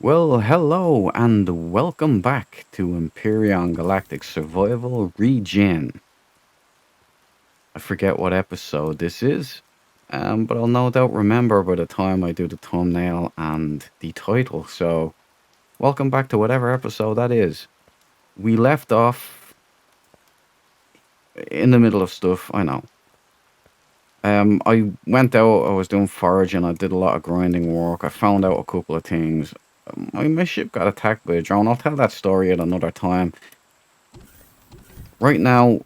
Well, hello and welcome back to Empyrion Galactic Survival Regen. I forget what episode this is, but I'll no doubt remember by the time I do the thumbnail and the title. So, welcome back to whatever episode that is. We left off in the middle of stuff, I know. I went out, I was doing foraging, I did a lot of grinding work, I found out a couple of things. My ship got attacked by a drone. I'll tell that story at another time. Right now,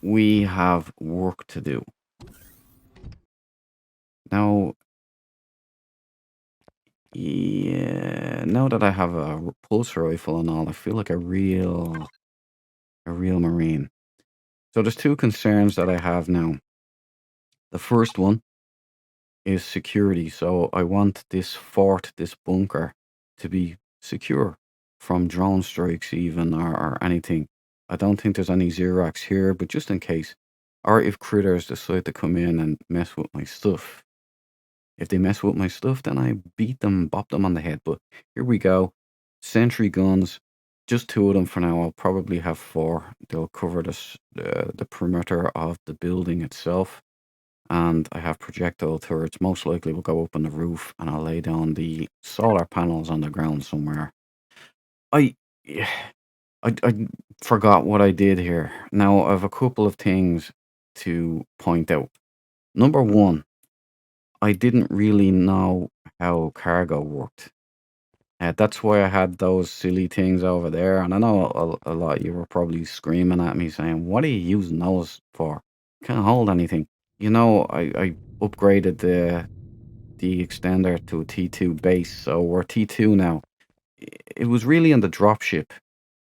we have work to do. Now, yeah, now that I have a pulse rifle and all, I feel like a real Marine. So there's two concerns that I have now. The first one is security. So I want this fort, this bunker, to be secure from drone strikes even or anything. I don't think there's any Xerox here, but just in case. Or if critters decide to come in and mess with my stuff. If they mess with my stuff, then I beat them, bop them on the head. But here we go. Sentry guns. Just two of them for now. I'll probably have four. They'll cover the perimeter of the building itself. And I have projectile turrets. Most likely will go up on the roof, and I'll lay down the solar panels on the ground somewhere. I forgot what I did here. Now I have a couple of things to point out. Number one, I didn't really know how cargo worked. That's why I had those silly things over there. And I know a lot of you were probably screaming at me saying, what are you using those for? Can't hold anything. You know, I upgraded the extender to a T2 base, so we're T2 now. It was really in the dropship,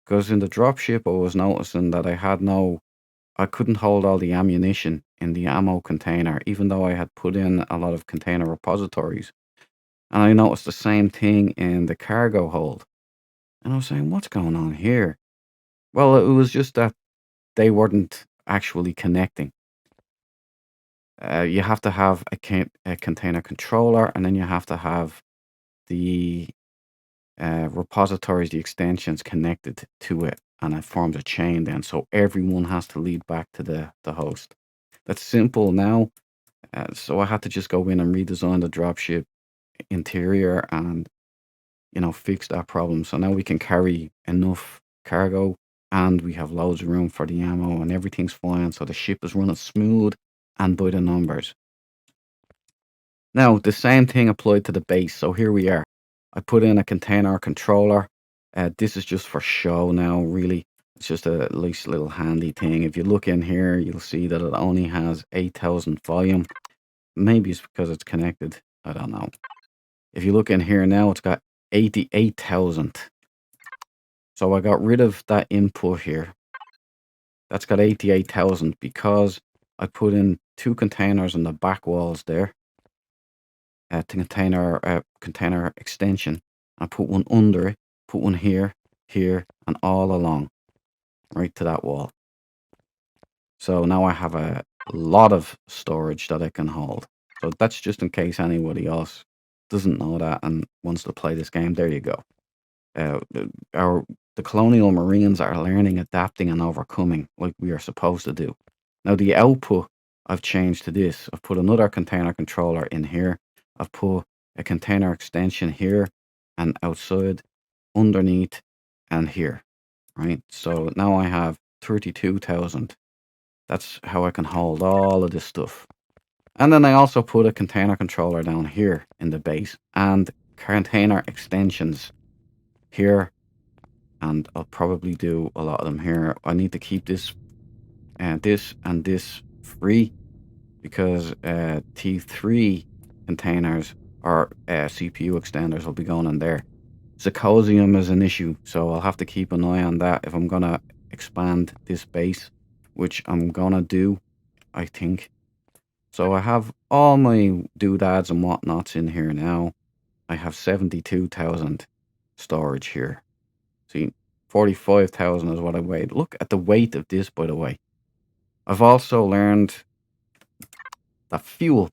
because in the dropship I was noticing that I couldn't hold all the ammunition in the ammo container, even though I had put in a lot of container repositories. And I noticed the same thing in the cargo hold. And I was saying, what's going on here? Well, it was just that they weren't actually connecting. You have to have a container controller, and then you have to have the repositories, the extensions connected to it, and it forms a chain then. So everyone has to lead back to the host. That's simple now. So I had to just go in and redesign the dropship interior and fix that problem. So now we can carry enough cargo and we have loads of room for the ammo and everything's fine. So the ship is running smooth and by the numbers. Now, the same thing applied to the base. So here we are. I put in a container controller. This is just for show now, really. It's just a nice little handy thing. If you look in here, you'll see that it only has 8,000 volume. Maybe it's because it's connected. I don't know. If you look in here now, it's got 88,000. So I got rid of that input here. That's got 88,000 because I put in two containers on the back walls there. Container extension. I put one under it, put one here, and all along, right to that wall. So now I have a lot of storage that I can hold. So that's just in case anybody else doesn't know that and wants to play this game. There you go. The colonial marines are learning, adapting, and overcoming like we are supposed to do. Now the output I've changed to this. I've put another container controller in here. I've put a container extension here and outside, underneath, and here. Right. So now I have 32,000. That's how I can hold all of this stuff. And then I also put a container controller down here in the base and container extensions here. And I'll probably do a lot of them here. I need to keep this and this free because T3 containers or CPU extenders will be going in there. Zirconium is an issue, so I'll have to keep an eye on that if I'm going to expand this base, which I'm going to do, I think. So I have all my doodads and whatnots in here now. I have 72,000 storage here. See, 45,000 is what I weighed. Look at the weight of this, by the way. I've also learned that the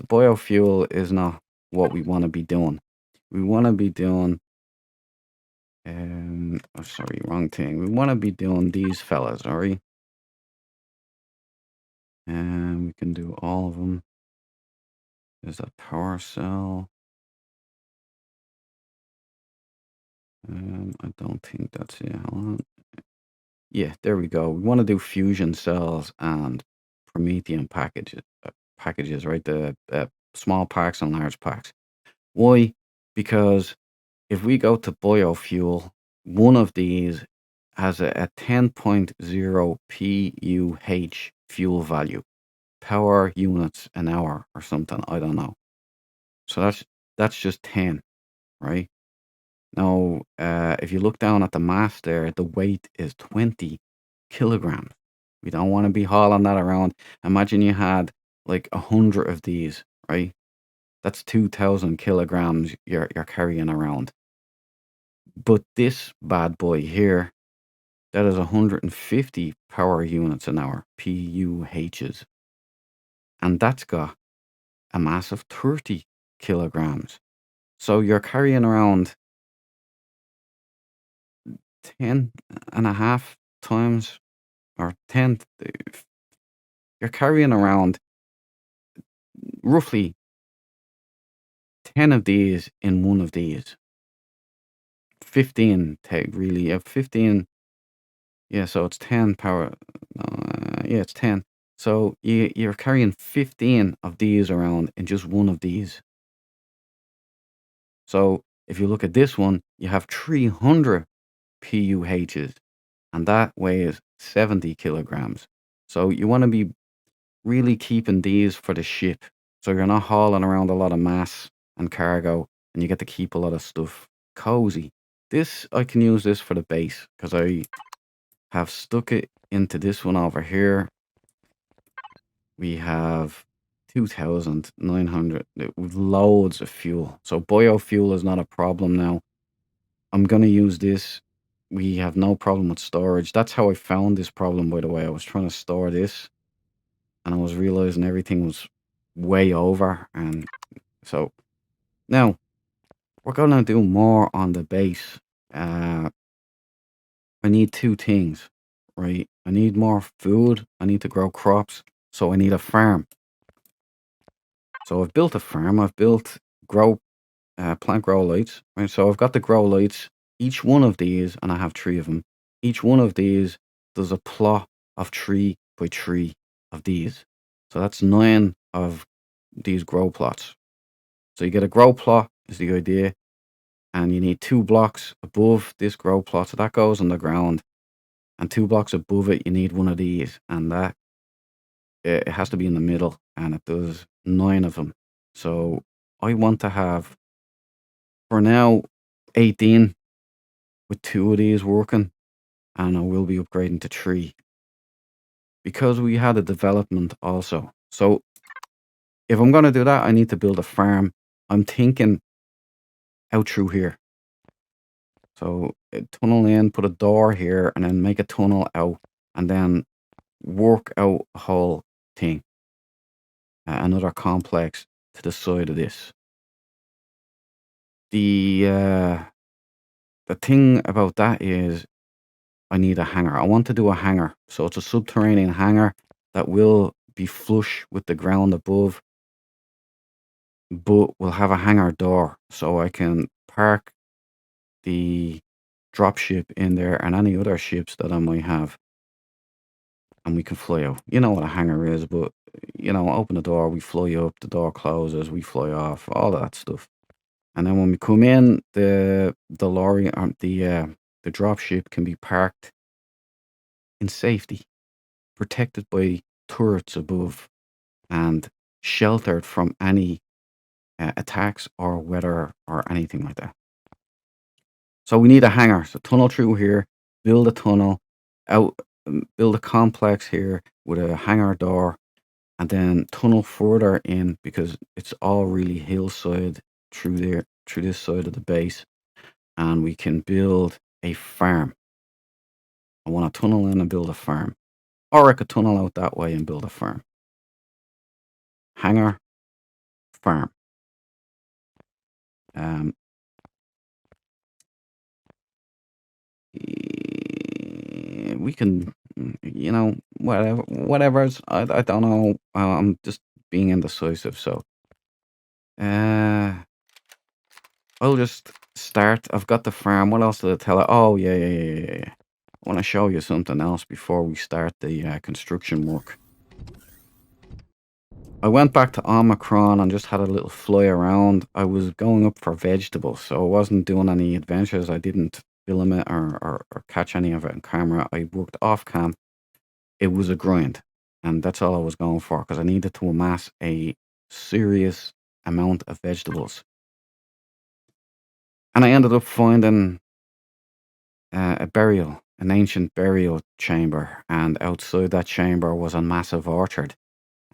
biofuel is not what we want to be doing. we want to be doing, oh, sorry, wrong thing. We want to be doing these fellas, all right? And we can do all of them. There's a power cell. I don't think that's it. Hold on. Yeah, there we go. We want to do fusion cells and Promethean packages, right? The small packs and large packs. Why? Because if we go to biofuel, one of these has a 10.0 PUH fuel value, power units an hour or something. I don't know. So that's just 10, right? Now, if you look down at the mass there, the weight is 20 kilograms. We don't want to be hauling that around. Imagine you had like 100 of these, right? That's 2,000 kilograms you're carrying around. But this bad boy here, that is 150 power units an hour, PUHs. And that's got a mass of 30 kilograms. So you're carrying around 10 and a half times, or 10, you're carrying around roughly 10 of these in one of these. 15 take really, 15, yeah, so it's 10 power, yeah, it's 10. So you're carrying 15 of these around in just one of these. So if you look at this one, you have 300 PUHs, and that weighs 70 kilograms. So you want to be really keeping these for the ship. So you're not hauling around a lot of mass and cargo, and you get to keep a lot of stuff cozy. This, I can use this for the base because I have stuck it into this one over here. We have 2,900 with loads of fuel. So biofuel is not a problem now. I'm going to use this. We have no problem with storage. That's how I found this problem, by the way. I was trying to store this, and I was realizing everything was way over. And so now we're going to do more on the base. I need two things, right? I need more food. I need to grow crops. So I need a farm. So I've built a farm. I've built plant grow lights, right? So I've got the grow lights, each one of these, and I have 3 of them. Each one of these does a plot of 3 by 3 of these. So that's 9 of these grow plots. So you get a grow plot is the idea, and you need 2 blocks above this grow plot. So that goes on the ground, and 2 blocks above it, you need one of these, and that it has to be in the middle, and it does 9 of them. So I want to have, for now, 18 with 2 of these working, and I will be upgrading to 3 because we had a development also. So if I'm going to do that, I need to build a farm. I'm thinking out through here. So tunnel in, put a door here, and then make a tunnel out, and then work out a whole thing. Another complex to the side of this. The thing about that is I need a hangar. I want to do a hangar. So it's a subterranean hangar that will be flush with the ground above, but will have a hangar door so I can park the dropship in there and any other ships that I might have, and we can fly out. You know what a hangar is, but open the door, we fly up, the door closes, we fly off, all of that stuff. And then when we come in, the lorry, the dropship can be parked in safety, protected by turrets above, and sheltered from any attacks or weather or anything like that. So we need a hangar. So tunnel through here, build a tunnel, out, build a complex here with a hangar door, and then tunnel further in because it's all really hillside through there, through this side of the base, and we can build a farm. I want to tunnel in and build a farm, or I could tunnel out that way and build a farm. Hangar, farm. we can, whatever's. I don't know. I'm just being indecisive, so uh, I'll just start. I've got the farm. What else did I tell her? Oh yeah, yeah, yeah, yeah, yeah. I want to show you something else before we start the construction work. I went back to Omicron and just had a little fly around. I was going up for vegetables, so I wasn't doing any adventures. I didn't film it or catch any of it on camera. I worked off cam. It was a grind, and that's all I was going for because I needed to amass a serious amount of vegetables. And I ended up finding an ancient burial chamber, and outside that chamber was a massive orchard.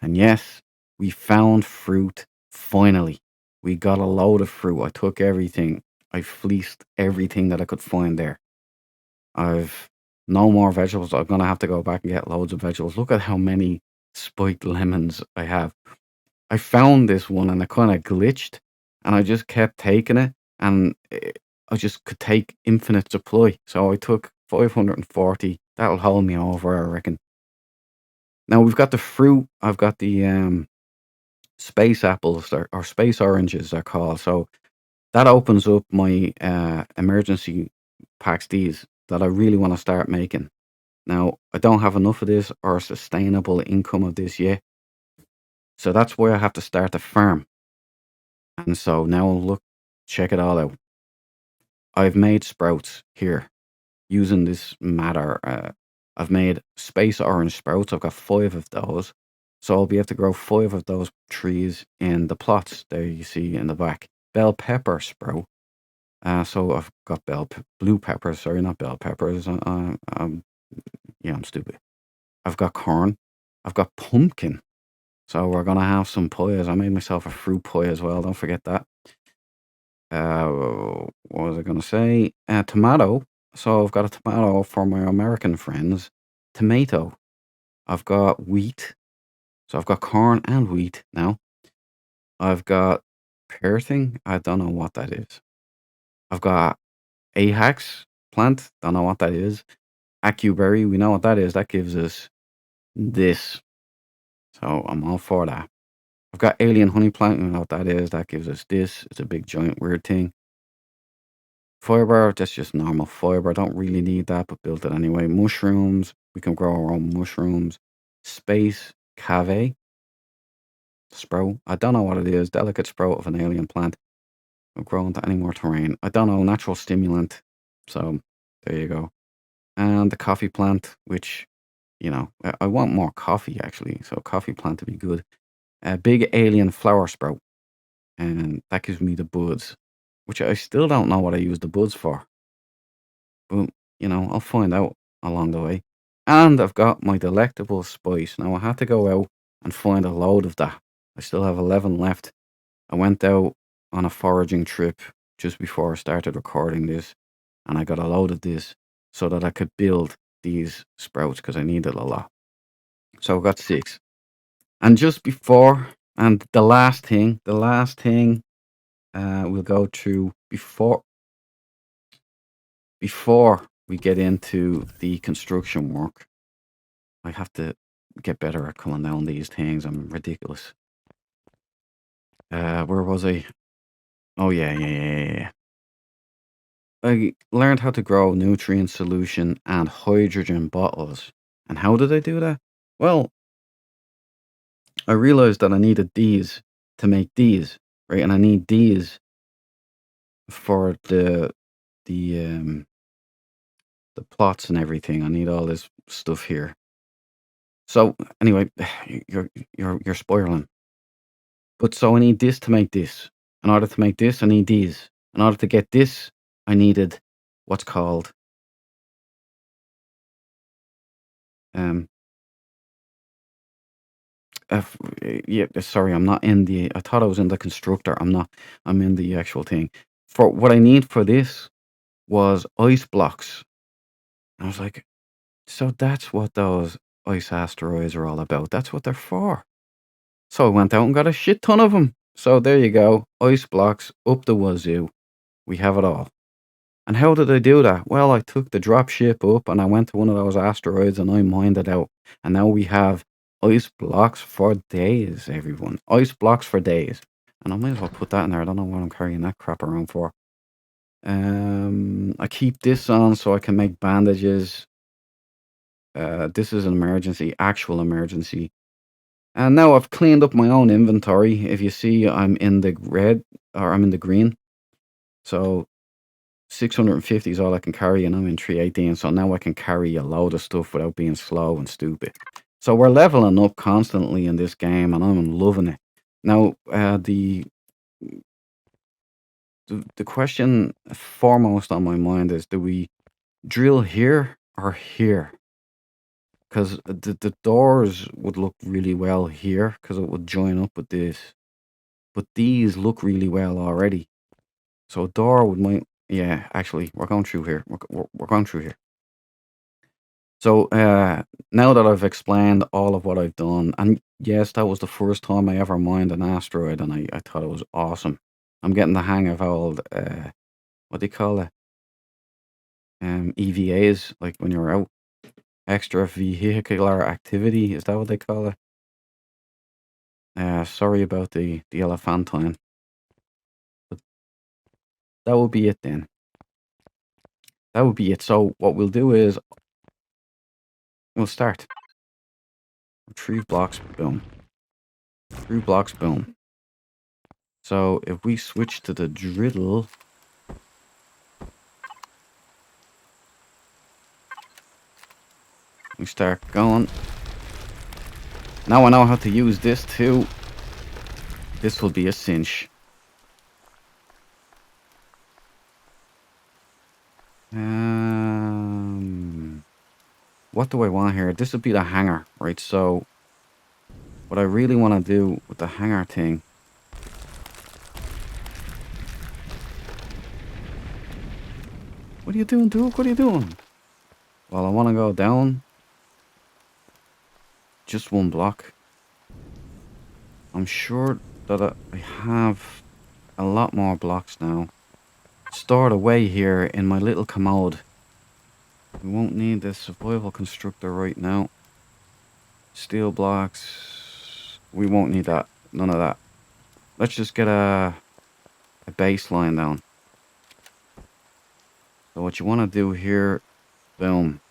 And yes, we found fruit finally. We got a load of fruit. I took everything. I fleeced everything that I could find there. I've no more vegetables. I'm gonna have to go back and get loads of vegetables. Look at how many spiked lemons I have. I found this one and it kind of glitched, and I just kept taking it, and I just could take infinite supply. So I took 540. That'll hold me over, I reckon. Now we've got the fruit. I've got the space apples or space oranges they're called. So that opens up my emergency packs these that I really want to start making. Now I don't have enough of this or a sustainable income of this yet. So that's why I have to start a farm. And so now look, check it all out. I've made sprouts here using this matter. I've made space orange sprouts. I've got 5 of those. So I'll be able to grow 5 of those trees in the plots there you see in the back. Bell pepper sprout. So I've got blue peppers. Sorry, not bell peppers. Yeah, I'm stupid. I've got corn. I've got pumpkin. So we're gonna have some pies. I made myself a fruit pie as well. Don't forget that. What was I gonna say? Tomato. So I've got a tomato for my American friends. Tomato. I've got wheat. So I've got corn and wheat now. I've got pearthing. I don't know what that is. I've got Ajax plant. Don't know what that is. Acuberry. We know what that is. That gives us this. So I'm all for that. I've got alien honey plant. We know what that is. That gives us this. It's a big giant weird thing. Fiber, that's just normal fiber. Don't really need that, but built it anyway. Mushrooms, we can grow our own mushrooms. Space cave sprout. I don't know what it is. Delicate sprout of an alien plant. Will grow into any more terrain. I don't know. Natural stimulant. So there you go. And the coffee plant, which I want more coffee actually. So coffee plant would be good. A big alien flower sprout, and that gives me the buds, which I still don't know what I use the buds for. But, I'll find out along the way. And I've got my delectable spice. Now, I had to go out and find a load of that. I still have 11 left. I went out on a foraging trip just before I started recording this, and I got a load of this so that I could build these sprouts because I needed a lot. So I got 6. And just before, and the last thing we'll go through before we get into the construction work. I have to get better at calling down these things. I'm ridiculous. Where was I? Oh yeah. I learned how to grow nutrient solution and hydrogen bottles. And how did I do that? Well, I realized that I needed these to make these, right? And I need these for the the plots and everything. I need all this stuff here. So anyway, you're spiraling. But so I need this to make this. In order to make this, I need these. In order to get this, I needed what's called um yeah, sorry, I'm not in the I thought I was in the constructor. I'm not. I'm in the actual thing. For what I need for this was ice blocks. I was like, so that's what those ice asteroids are all about. That's what they're for. So I went out and got a shit ton of them. So there you go. Ice blocks up the wazoo. We have it all. And how did I do that? Well, I took the dropship up and I went to one of those asteroids and I mined it out. And now we have ice blocks for days, everyone. Ice blocks for days. And I might as well put that in there. I don't know what I'm carrying that crap around for. I keep this on so I can make bandages. This is an emergency, actual emergency. And now I've cleaned up my own inventory. If you see, I'm in the red, or I'm in the green. So 650 is all I can carry, and I'm in 318. So now I can carry a load of stuff without being slow and stupid. So we're leveling up constantly in this game, and I'm loving it. Now, the question foremost on my mind is, do we drill here or here? Because the doors would look really well here, because it would join up with this. But these look really well already. So a door would might... Yeah, actually, we're going through here. We're going through here. So now that I've explained all of what I've done, and yes, that was the first time I ever mined an asteroid, and I thought it was awesome. I'm getting the hang of old, what do you call it? EVAs, like when you're out. Extra vehicular activity, is that what they call it? Sorry about the elephantine. But that would be it then. That would be it. So what we'll do is we'll start. 3 blocks, boom. 3 blocks, boom. So if we switch to the drill, we start going. Now I know how to use this too. This will be a cinch. What do I want here? This would be the hanger, right? So what I really want to do with the hanger thing, what are you doing, Duke? What are you doing? Well, I want to go down just 1 block. I'm sure that I have a lot more blocks now stored away here in my little commode. We won't need this survival constructor right now. Steel blocks, we won't need that. None of that. Let's just get a baseline down. So what you want to do here, boom,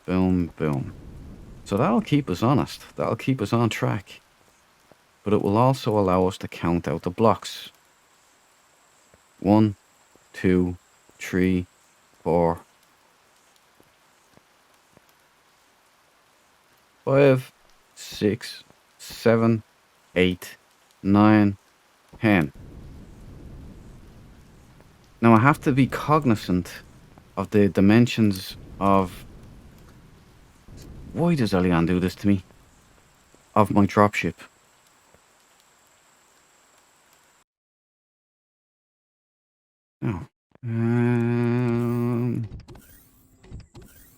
boom, boom. So that'll keep us honest. That'll keep us on track. But it will also allow us to count out the blocks. 1, 2, 3, 4, 5, 6, 7, 8, 9, 10. Now I have to be cognizant of the dimensions of... Why does Elian do this to me? Of my dropship. Oh.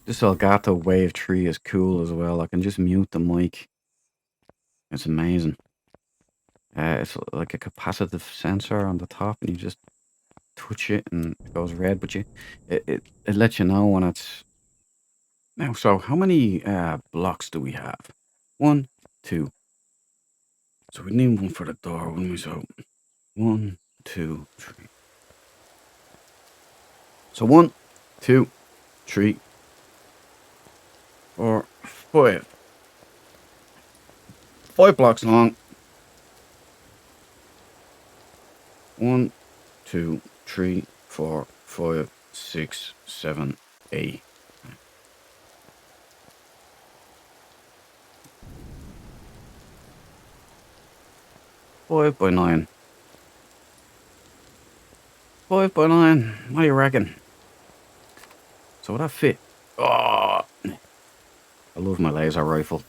This Elgato Wave 3 is cool as well. I can just mute the mic. It's amazing. It's like a capacitive sensor on the top, and you just touch it and it goes red, but it lets you know when it's... Now, so how many blocks do we have? 1, 2. So we need one for the door, wouldn't we? So 1, 2, 3. So 1, 2, 3, 4, 5. 5 blocks long. 1, 2, 3, 4, 5, 6, 7, 8. 5 by 9. 5 by 9. What do you reckon? So would that fit? Oh, I love my laser rifle.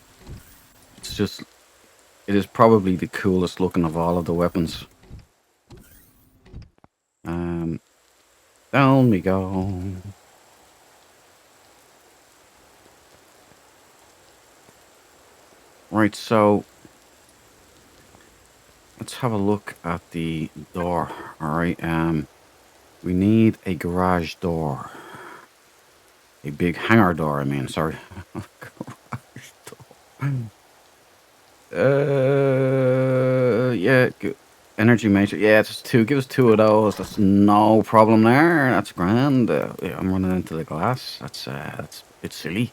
It's just... It is probably the coolest looking of all of the weapons. Down we go. Right, so let's have a look at the door. Alright, We need a garage door. A big hangar door, I mean, sorry. Garage door. Yeah, energy matrix. Yeah, it's two. Give us two of those. That's no problem there. That's grand. Yeah, I'm running into the glass. That's a bit silly.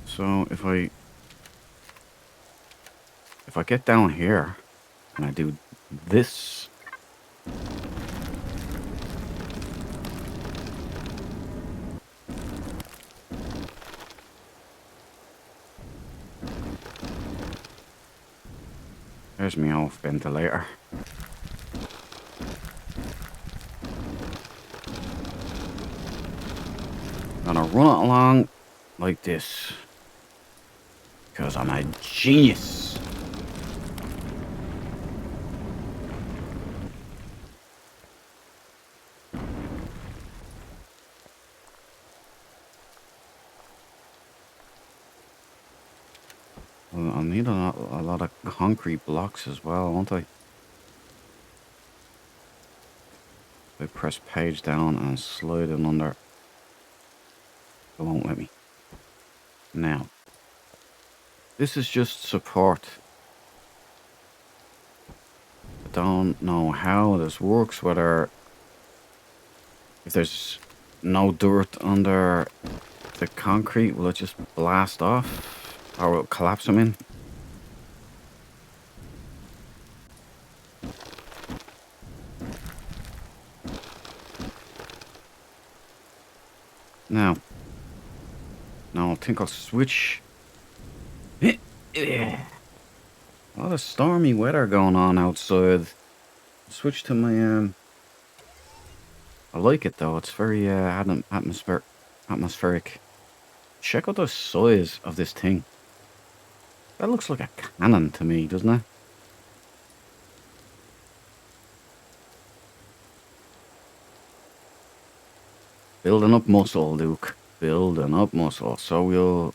So if I get down here and I do this, there's my old ventilator. I'm gonna run it along like this because I'm a genius. Well, I'll need a lot of concrete blocks as well, won't I? I press page down and slide it under. It won't let me. Now, this is just support. I don't know how this works, whether if there's no dirt under the concrete, will it just blast off? Or will it collapse them in? Now, no, I think I'll switch. A lot of stormy weather going on outside. Switch to my I like it though. It's very atmospheric. Check out the size of this thing. That looks like a cannon to me, doesn't it? Building up muscle, Luke. Building up muscle. So we'll...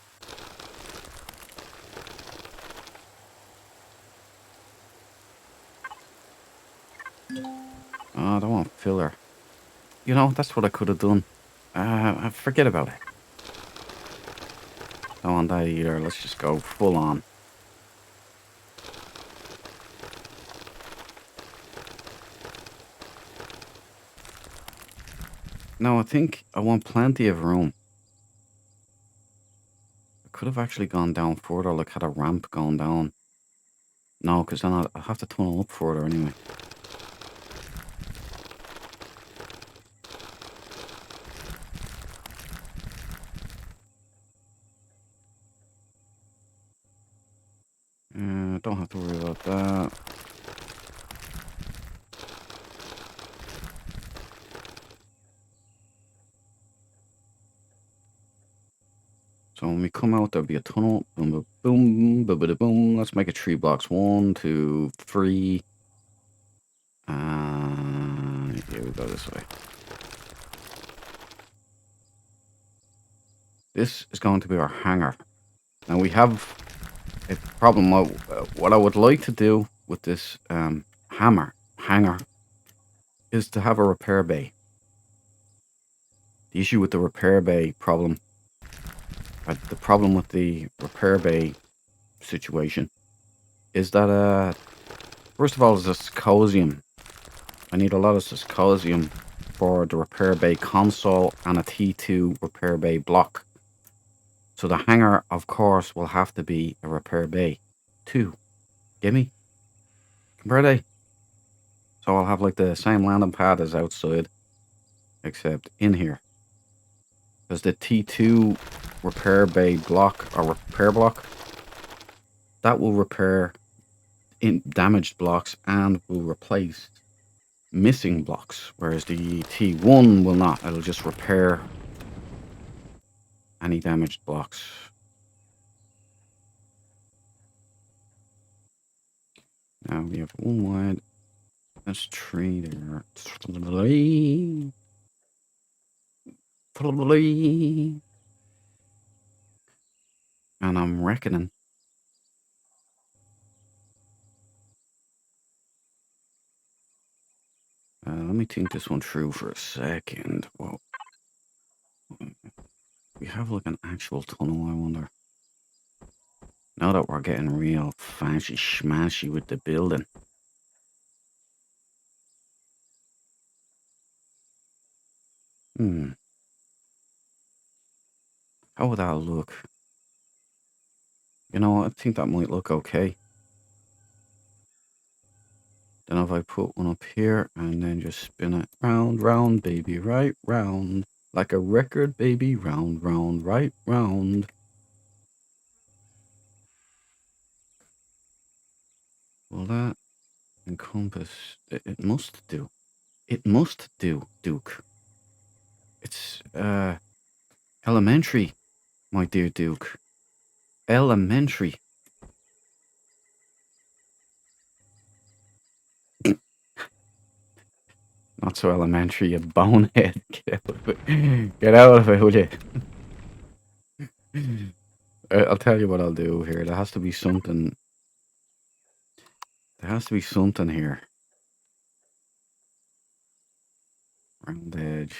Oh, I don't want filler. You know, that's what I could have done. Forget about it. Don't want that either. Let's just go full on. No, I think I want plenty of room. I could have actually gone down further, like had a ramp going down. No, because then I'll have to tunnel up further anyway. Don't have to worry about that. So when we come out, there'll be a tunnel. Boom, boom, boom, boom, boom, boom. Let's make it 3 blocks. 1, 2, 3. Here we go this way. This is going to be our hangar. Now we have a problem. What I would like to do with this hangar is to have a repair bay. The issue with the repair bay problem, the problem with the repair bay situation is that first of all, is a Syscosium. I need a lot of Syscosium for the repair bay console and a T2 repair bay block. So the hangar, of course, will have to be a repair bay. 2. Gimme? Comprende? So I'll have like the same landing pad as outside, except in here. Because the T2 repair bay block, or repair block, that will repair damaged blocks and will replace missing blocks, whereas the T1 will not. It'll just repair any damaged blocks. Now we have 1 wide. That's 3 there. 3. 3. And I'm reckoning. me think this one through for a second. Well, we have like an actual tunnel, I wonder. Now that we're getting real fancy schmancy with the building. How would that look? You know, I think that might look okay. Then if I put one up here and then just spin it round, round, baby, right round. Like a record, baby, round, round, right round. Will that encompass? It must do. It must do, Duke. It's, elementary, my dear Duke. Elementary. Not so elementary, you bonehead. Get out of it. Get out of it, will you? I'll tell you what I'll do here. There has to be something. There has to be something here. Round edge.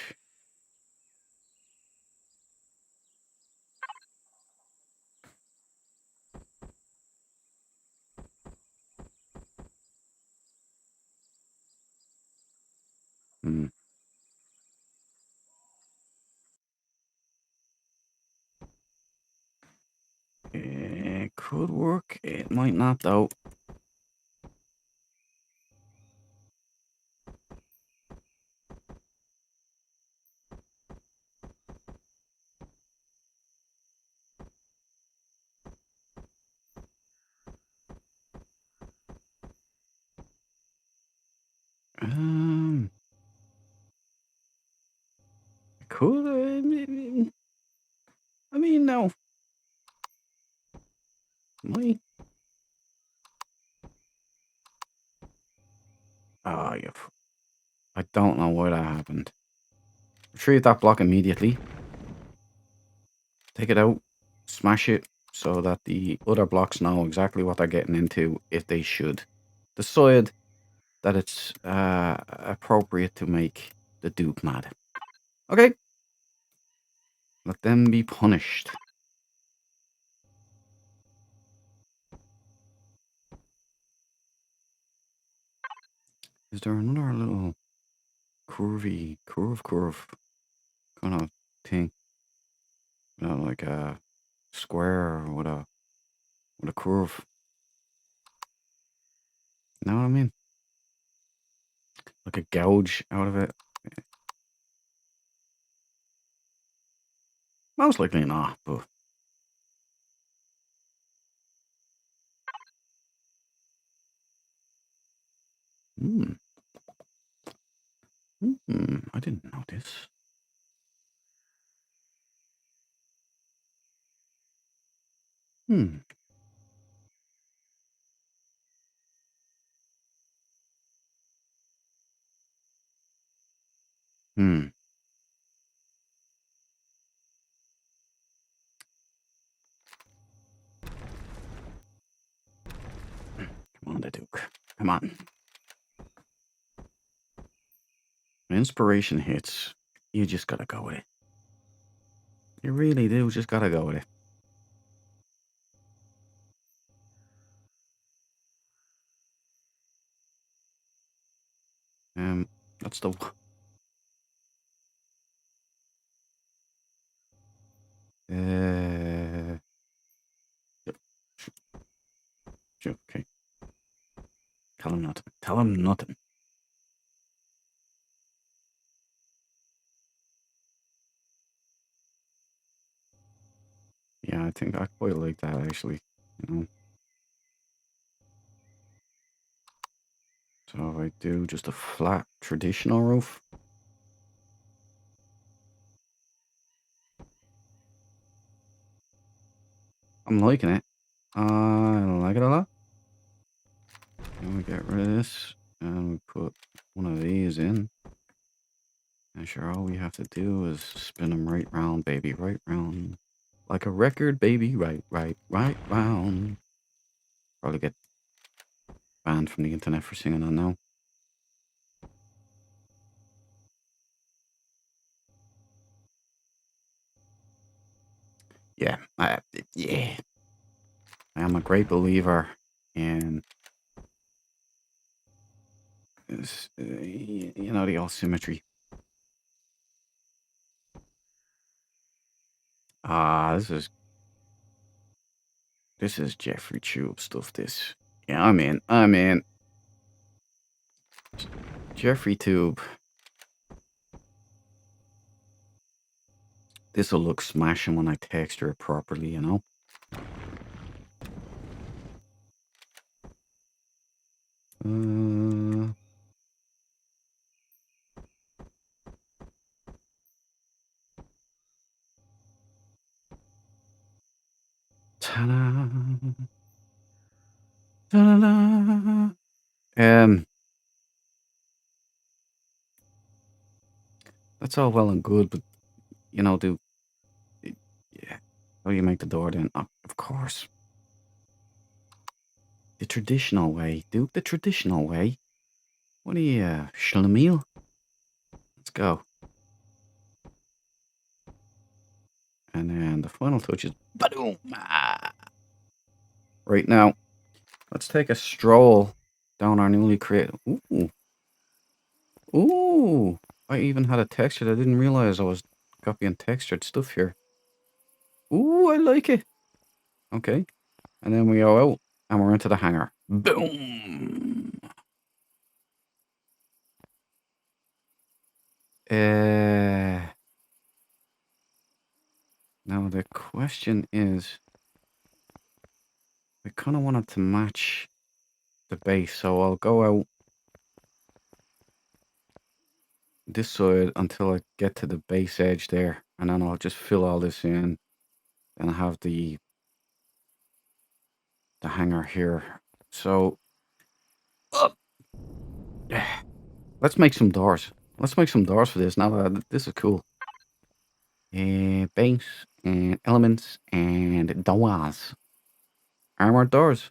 It could work. It might not, though. Could I mean, no. Might. Oh, you. I don't know why that happened. Retrieve that block immediately. Take it out. Smash it so that the other blocks know exactly what they're getting into if they should decide that it's appropriate to make the Duke mad. Okay. Let them be punished. Is there another little curve kind of thing? You know, like a square with a curve. You know what I mean? Like a gouge out of it. Most likely not, but I didn't know this. Hmm. Come on, the Duke. Come on. When inspiration hits, you just gotta go with it. You really do just gotta go with it. That's the... Okay. Tell him nothing. Tell him nothing. Yeah, I think I quite like that, actually. You know? So if I do just a flat traditional roof. I'm liking it. I like it a lot. And we get rid of this. And we put one of these in. And sure, all we have to do is spin them right round, baby. Right round. Like a record, baby. Right round. Probably get banned from the internet for singing that now. Yeah, yeah. I am a great believer in this, you know, the old symmetry. Ah, this is Jeffrey Tube stuff. This, yeah, I'm in. Jeffrey Tube. This will look smashing when I texture it properly, you know. Ta-da, ta-da-da. That's all well and good, but you know, yeah. How do you make the door then? Oh, of course, the traditional way, Duke. The traditional way. What are you, schlemiel? Let's go. And then the final touch is ba-doom. Ah. Right now, let's take a stroll down our newly created. Ooh, ooh! I even had a texture. I didn't realize I was copying textured stuff here. Ooh, I like it. Okay, and then we go out, and we're into the hangar. Boom. Now the question is, I kind of want it to match the base, so I'll go out this side until I get to the base edge there, and then I'll just fill all this in, and I have the hanger here. So let's make some doors. Let's make some doors for this. Now this is cool. Base and elements and doors. Armored doors.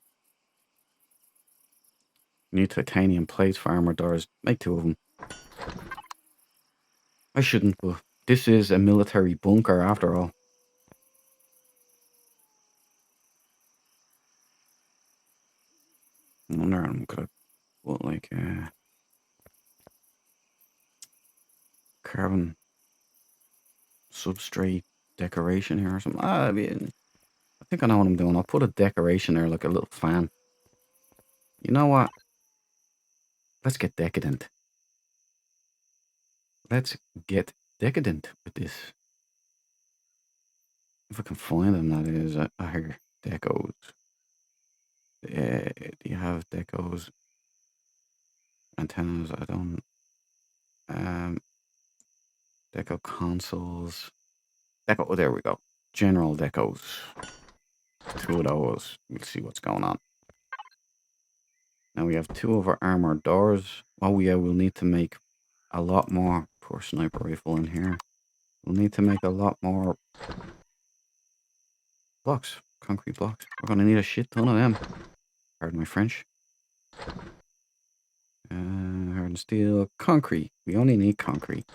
Need titanium plates for armored doors. Make 2 of them. I shouldn't, but this is a military bunker after all. I wonder I'm gonna put like carbon substrate decoration here or something. I mean, I think I know what I'm doing. I'll put a decoration there, like a little fan. You know what? Let's get decadent. Let's get decadent with this. If I can find them, that is. I hear decos. Do you have decos? Antennas? I don't. Deco consoles. Deco. Oh, there we go. General decos. 2 of those. We'll see what's going on. Now we have 2 of our armored doors. Oh yeah, we'll need to make a lot more. Poor sniper rifle in here. We'll need to make a lot more blocks. Concrete blocks. We're gonna need a shit ton of them. Pardon my French. Hardened steel. Concrete. We only need concrete.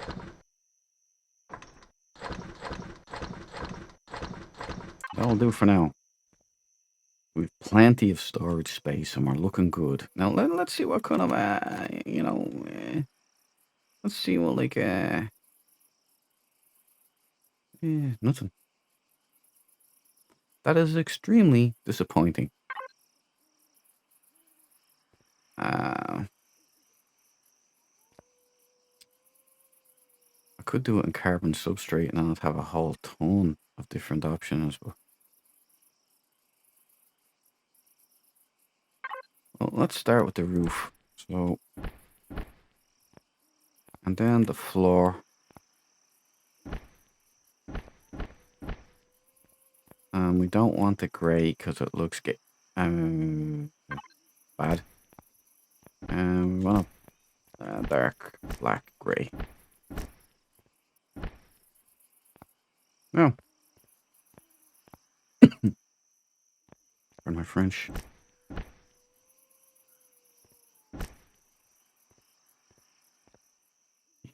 That'll do for now. We've plenty of storage space and we're looking good. Now let's see what kind of let's see what like nothing. That is extremely disappointing. I could do it in carbon substrate and then I'd have a whole ton of different options. But well, let's start with the roof. So, and then the floor. We don't want the grey because it looks bad. We want a dark black grey. No. Pardon my French.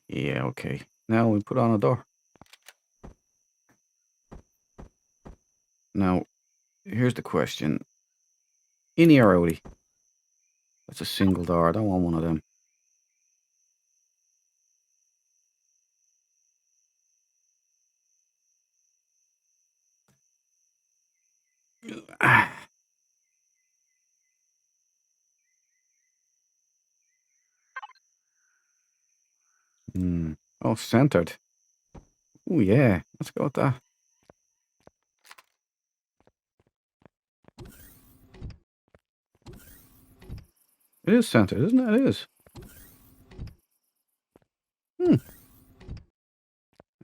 Yeah, okay. Now we put on a door. Now, here's the question. Innie or outie? That's a single door. I don't want one of them. Oh, centered. Oh, yeah. Let's go with that. It is centered, isn't it? It is. I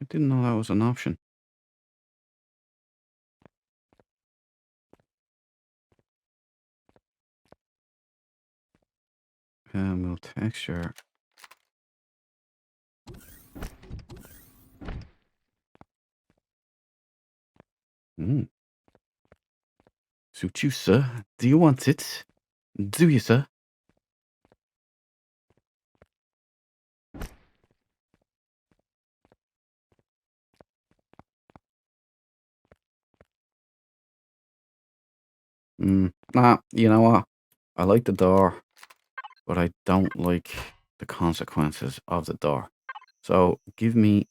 didn't know that was an option. We'll texture. Suit you, sir. Do you want it? Do you, sir? Nah, you know what? I like the door, but I don't like the consequences of the door. So give me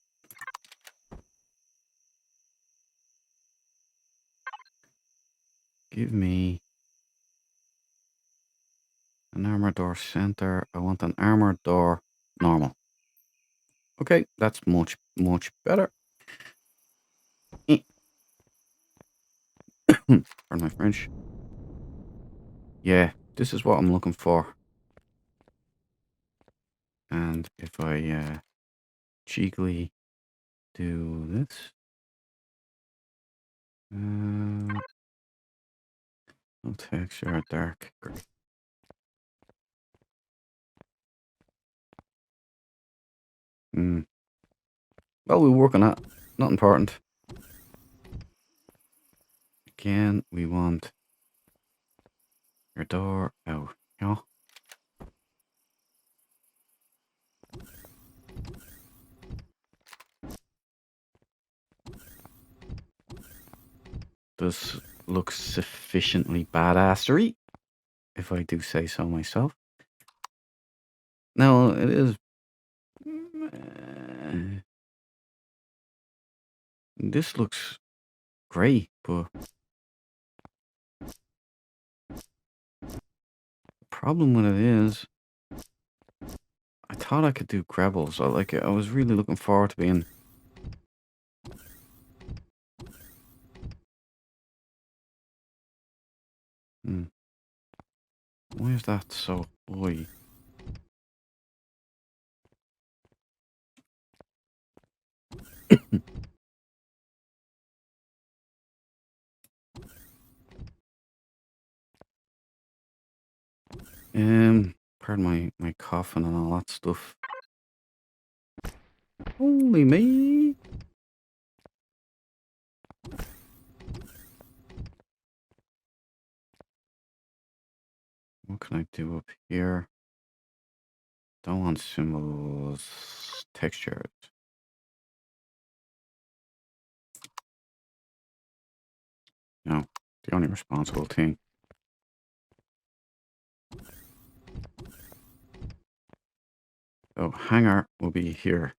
an armor door center. I want an armor door normal. Okay, that's much, much better. Pardon my French. Yeah, this is what I'm looking for. And if I cheekily do this. No texture, dark gray. Well, we'll work on that. Not important. Again, we want your door out. Yeah. This looks sufficiently badassery, if I do say so myself. Now, it is... this looks great, but... the problem with it is... I thought I could do Grebels. I was really looking forward to being... Why is that so high? Pardon my coughing and all that stuff. Holy me! What can I do up here? Don't want symbols, textures. No, the only responsible thing. So hanger will be here.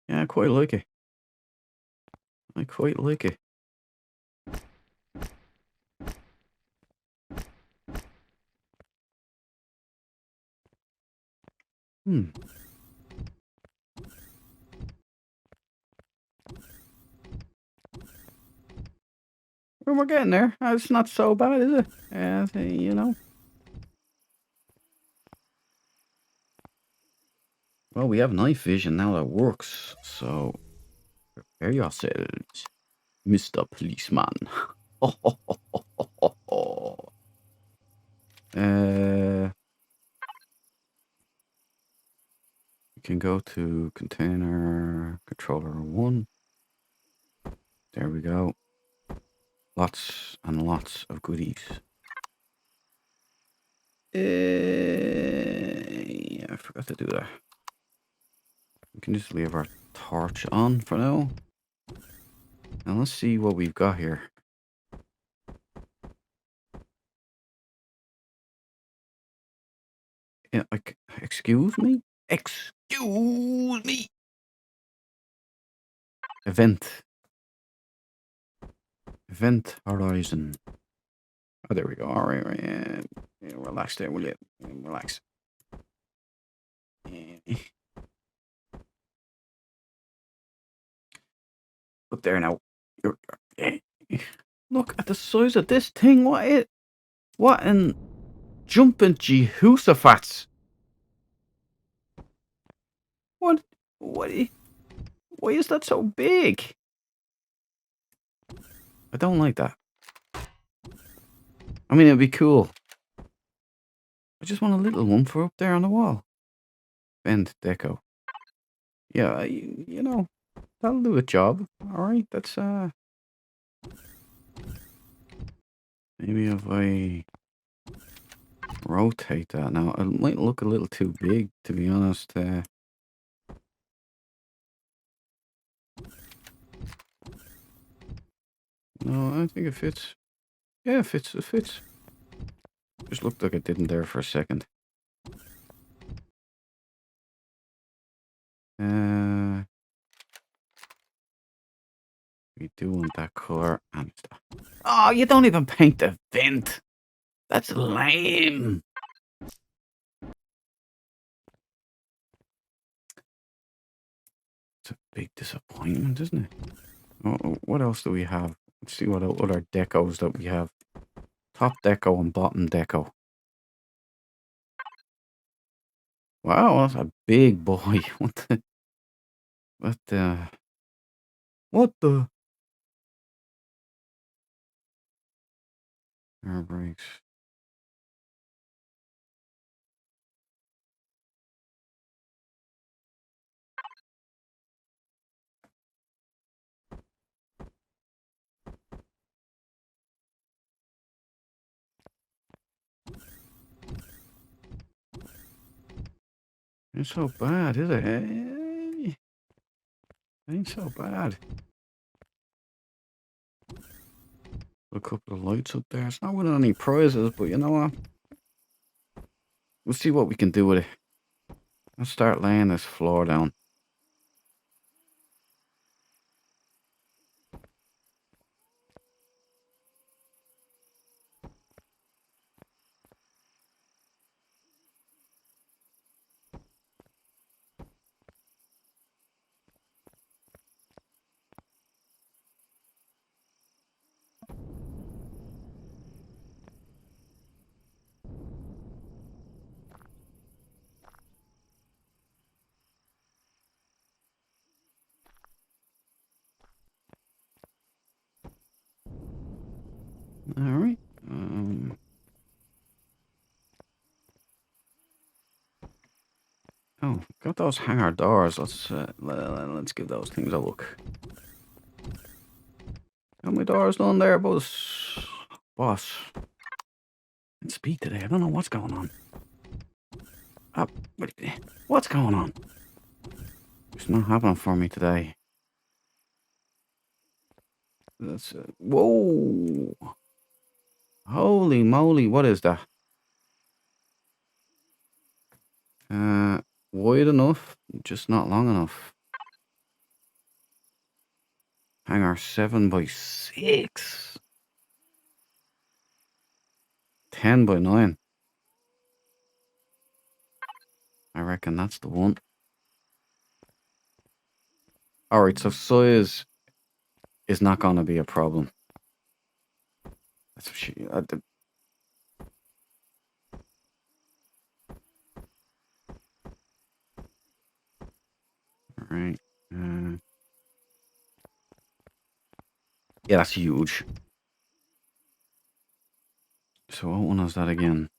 Yeah, I quite like it. I quite like it. Well, we're getting there. It's not so bad, is it? You know. Well, we have night vision now that works, so prepare yourselves, Mr. Policeman. You can go to container controller 1. There we go. Lots and lots of goodies. Yeah, I forgot to do that. We can just leave our torch on for now. And let's see what we've got here. Yeah, like, excuse me? Excuse me! Event. Event horizon. Oh, there we go. All right, right. Yeah, relax there, will you? Relax. Up there now. Look at the size of this thing. What in jumping Jehoshaphat's? What? Why is that so big? I don't like that. I mean, it'd be cool. I just want a little one for up there on the wall. Bend deco. Yeah, you know, that'll do a job. All right, that's maybe if I rotate that now, it might look a little too big, to be honest. No, I think it fits. Yeah, it fits. It fits. Just looked like it didn't there for a second. We do want that color and stuff. Oh, you don't even paint the vent. That's lame. It's a big disappointment, isn't it? Oh, what else do we have? Let's see what other decos that we have. Top deco and bottom deco. Wow, that's a big boy. What the? Air brakes. Ain't so bad, is it? Hey, ain't so bad. A couple of lights up there. It's not winning any prizes, but you know what? We'll see what we can do with it. Let's start laying this floor down. All right. Oh, got those hangar doors. Let's give those things a look. Got my doors done there, boss. Can't speak today. I don't know what's going on. What's going on? It's not happening for me today. That's whoa! Holy moly! What is that? Wide enough, just not long enough. Hangar 7x6. 10x9. I reckon that's the one. Alright, so size is not going to be a problem. That's what she... Alright. Yeah, that's huge. So what one is that again?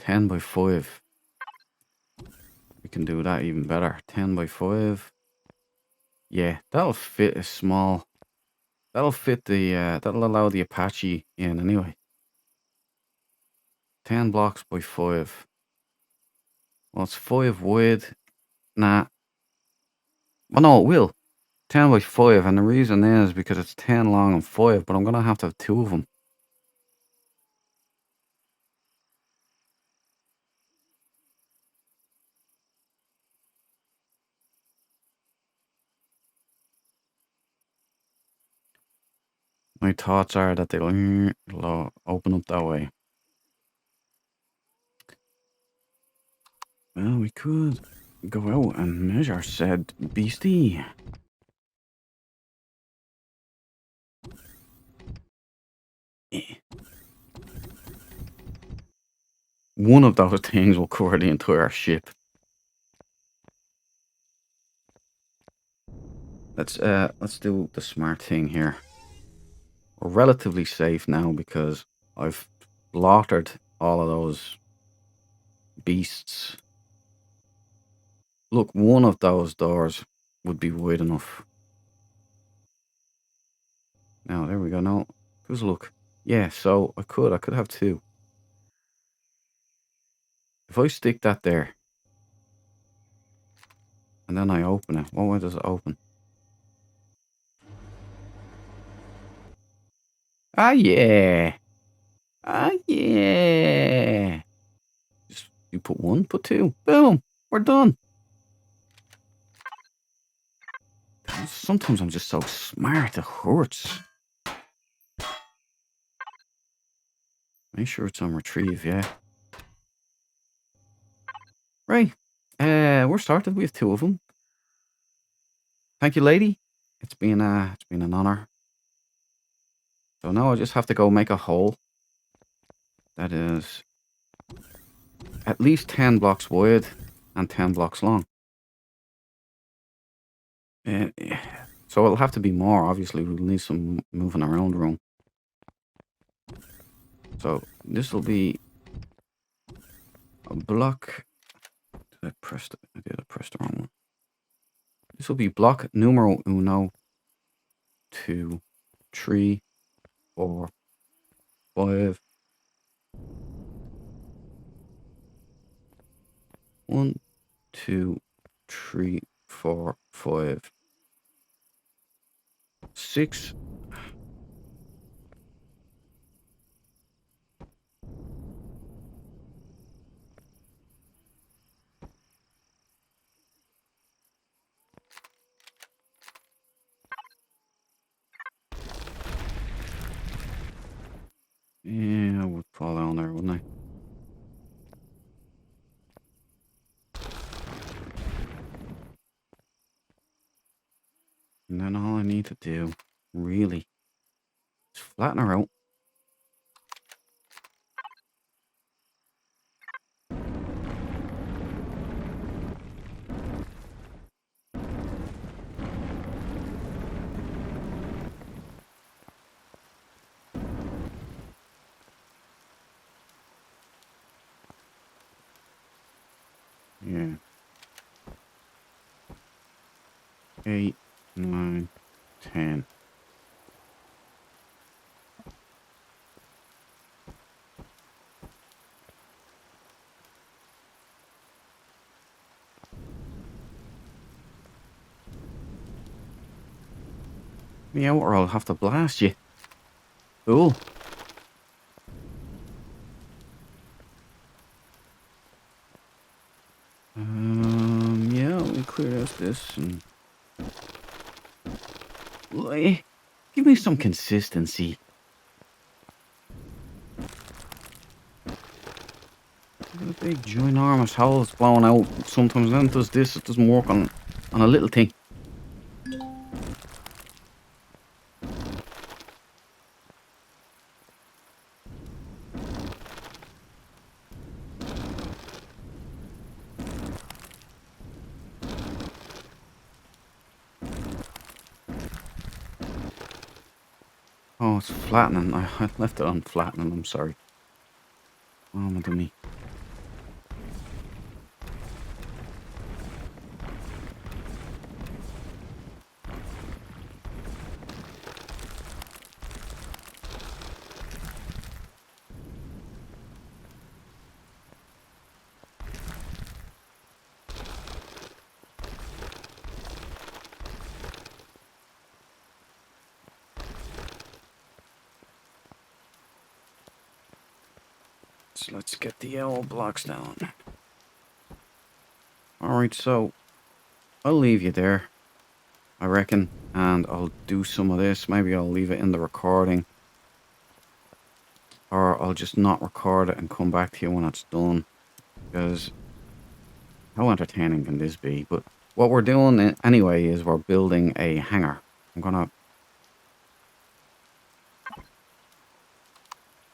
10x5. We can do that even better. 10x5. Yeah, that'll fit a small. That'll fit the. That'll allow the Apache in anyway. 10 blocks by 5. Well, it's 5 wide. Nah. Well, no, it will. 10 by 5, and the reason is because it's 10 long and 5, but I'm going to have 2 of them. My thoughts are that they'll open up that way. Well, we could go out and measure said beastie. One of those things will cover the entire ship. Let's do the smart thing here. We're relatively safe now because I've slaughtered all of those beasts. Look, one of those doors would be wide enough. Now, there we go. Now, who's look? Yeah, so I could have 2. If I stick that there, and then I open it, what way does it open? Ah, yeah. Ah, yeah. Just, you put 1, put 2. Boom. We're done. Sometimes I'm just so smart, it hurts. Make sure it's on retrieve, yeah. Right. We're started. We have 2 of them. Thank you, lady. It's been an honor. So now I just have to go make a hole that is at least 10 blocks wide and 10 blocks long. So it'll have to be more. Obviously, we'll need some moving around room. So this will be a block. I did press the wrong one. This will be block numero 1, 2, 3, 4, 5. 1, 2, 3, 4, 5, 6. Yeah, I would fall down there, wouldn't I? And then all I need to do, really, is flatten her out. Yeah. 8, 9, 10. Me out or I'll have to blast you. Cool. Yeah, we clear out this and... Give me some consistency. A big ginormous holes blowing out. Sometimes then does this, it doesn't work on a little thing. Oh, it's flattening. I left it on flattening, I'm sorry. What am I doing me? let's get the yellow blocks down. Alright, so I'll leave you there, I reckon, and I'll do some of this. Maybe I'll leave it in the recording, or I'll just not record it and come back to you when it's done, because how entertaining can this be? But what we're doing anyway is we're building a hangar. I'm gonna...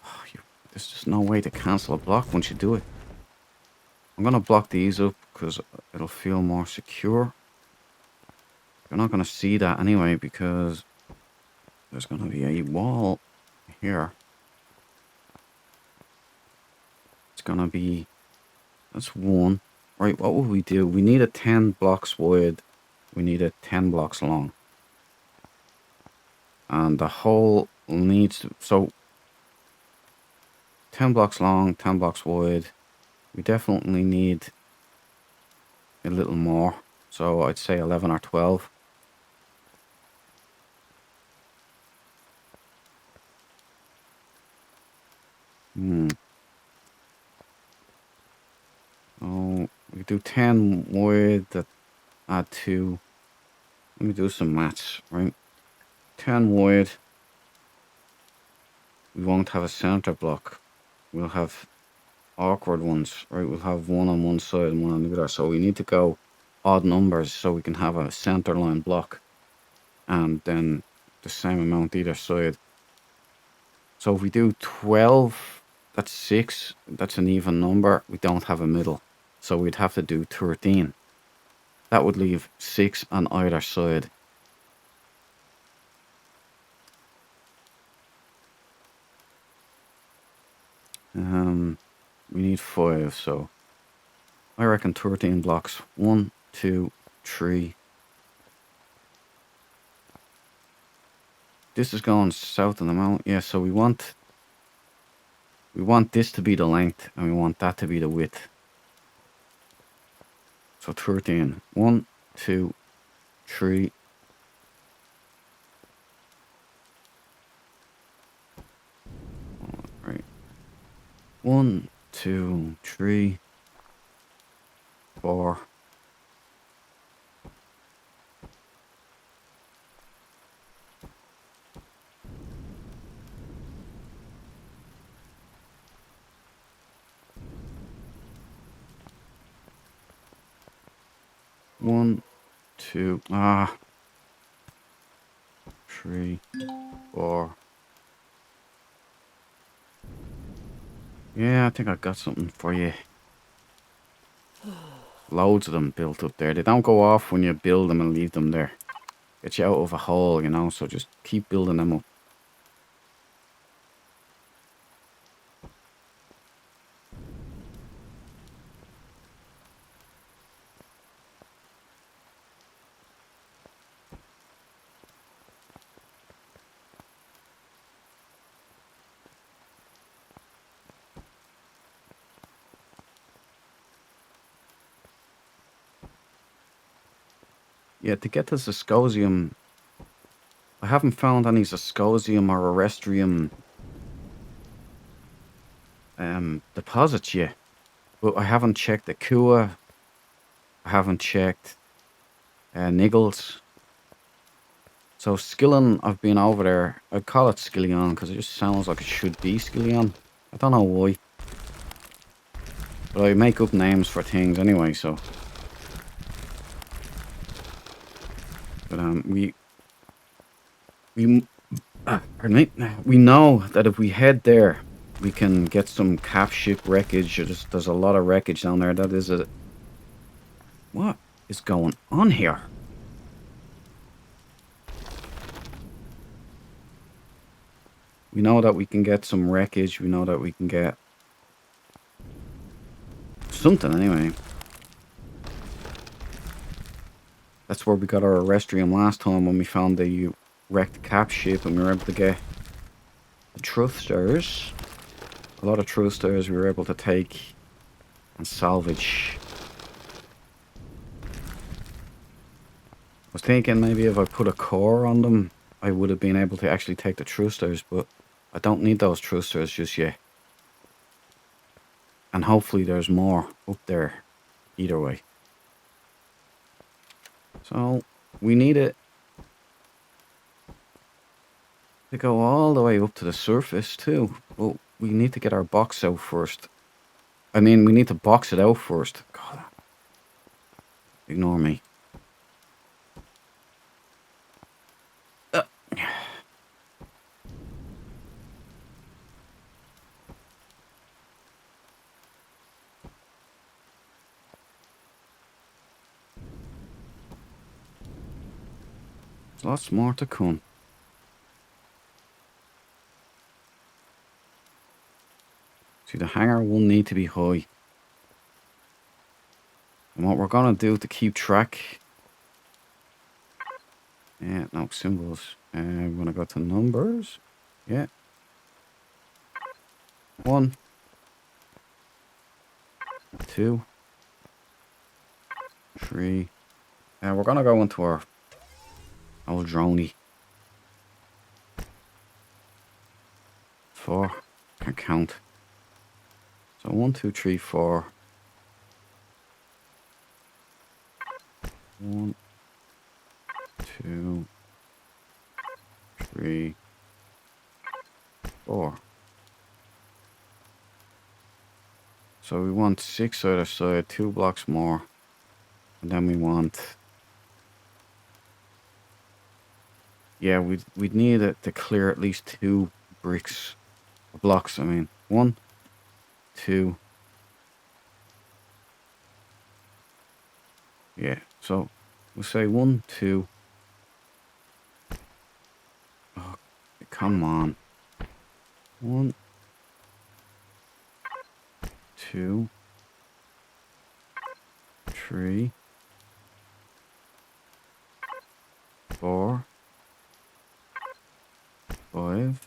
Oh, there's just no way to cancel a block once you do it. I'm gonna block these up because it'll feel more secure. You're not gonna see that anyway because there's gonna be a wall here. It's gonna be... That's one. Right, what will we do? We need a 10 blocks wide. We need it 10 blocks long. And the hole needs to... So, 10 blocks long, 10 blocks wide. We definitely need a little more. So, I'd say 11 or 12. Oh, we do 10 wide, that add 2. Let me do some maths, right? 10 wide. We won't have a center block. We'll have awkward ones, right? We'll have one on one side and one on the other. So we need to go odd numbers so we can have a center line block. And then the same amount either side. So if we do 12, that's 6. That's an even number. We don't have a middle. So we'd have to do 13. That would leave 6 on either side. We need 5, so I reckon 13 blocks. 1, 2, 3. This is going south of the mountain. Yeah, so we want this to be the length and we want that to be the width. So 13. 1, 2, 3. Right. 1, 2, 3, 4. One, 2, 3, 4. Yeah, I think I got something for you. Loads of them built up there. They don't go off when you build them and leave them there. Get you out of a hole, you know, so just keep building them up. Yeah, to get to Zirconium, I haven't found any Zirconium or Arestrium deposits yet. But I haven't checked the Kua. I haven't checked Niggles. So Skillion, I've been over there. I'd call it Skillion because it just sounds like it should be Skillion. I don't know why. But I make up names for things anyway, so. But pardon me. We know that if we head there, we can get some cap ship wreckage. There's a lot of wreckage down there. That is a... What is going on here? We know that we can get some wreckage. We know that we can get something anyway. That's where we got our Arestrium last time when we found the wrecked cap ship and we were able to get the thrusters. A lot of thrusters we were able to take and salvage. I was thinking maybe if I put a core on them, I would have been able to actually take the thrusters, but I don't need those thrusters just yet. And hopefully there's more up there either way. So we need it to go all the way up to the surface too. But we need to get our box out first. I mean, we need to box it out first. God, ignore me. Uh. There's lots more to come. See, the hangar will need to be high. And what we're going to do to keep track... Yeah, no, symbols. We're going to go to numbers. Yeah. 1, 2, 3. We're going to go into our old droney. 4. Can't count. So 1, 2, 3, 4. 1, 2, 3, 4. So we want 6 either side, 2 blocks more. And then we want... Yeah, we'd need it to clear at least 2 bricks. Blocks, I mean. 1, 2. Yeah, so we'll say 1, 2. Oh, come on. 1, 2, 3, 4, 5.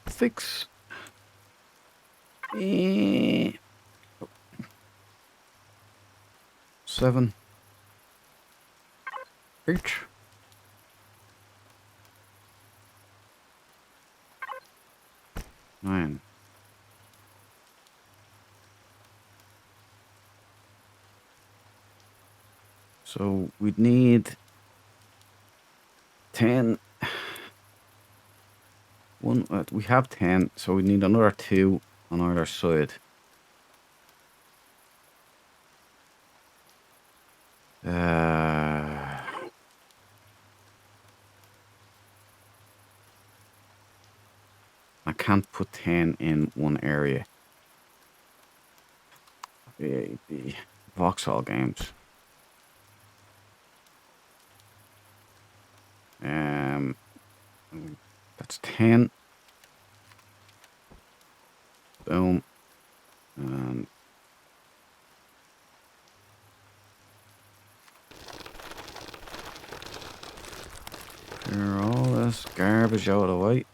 6. 7. 8. 9. So we'd need 10. We have 10, so we need another 2 on either side. I can't put 10 in one area. The Vauxhall games. That's 10. Boom. And clear all this garbage out of the way.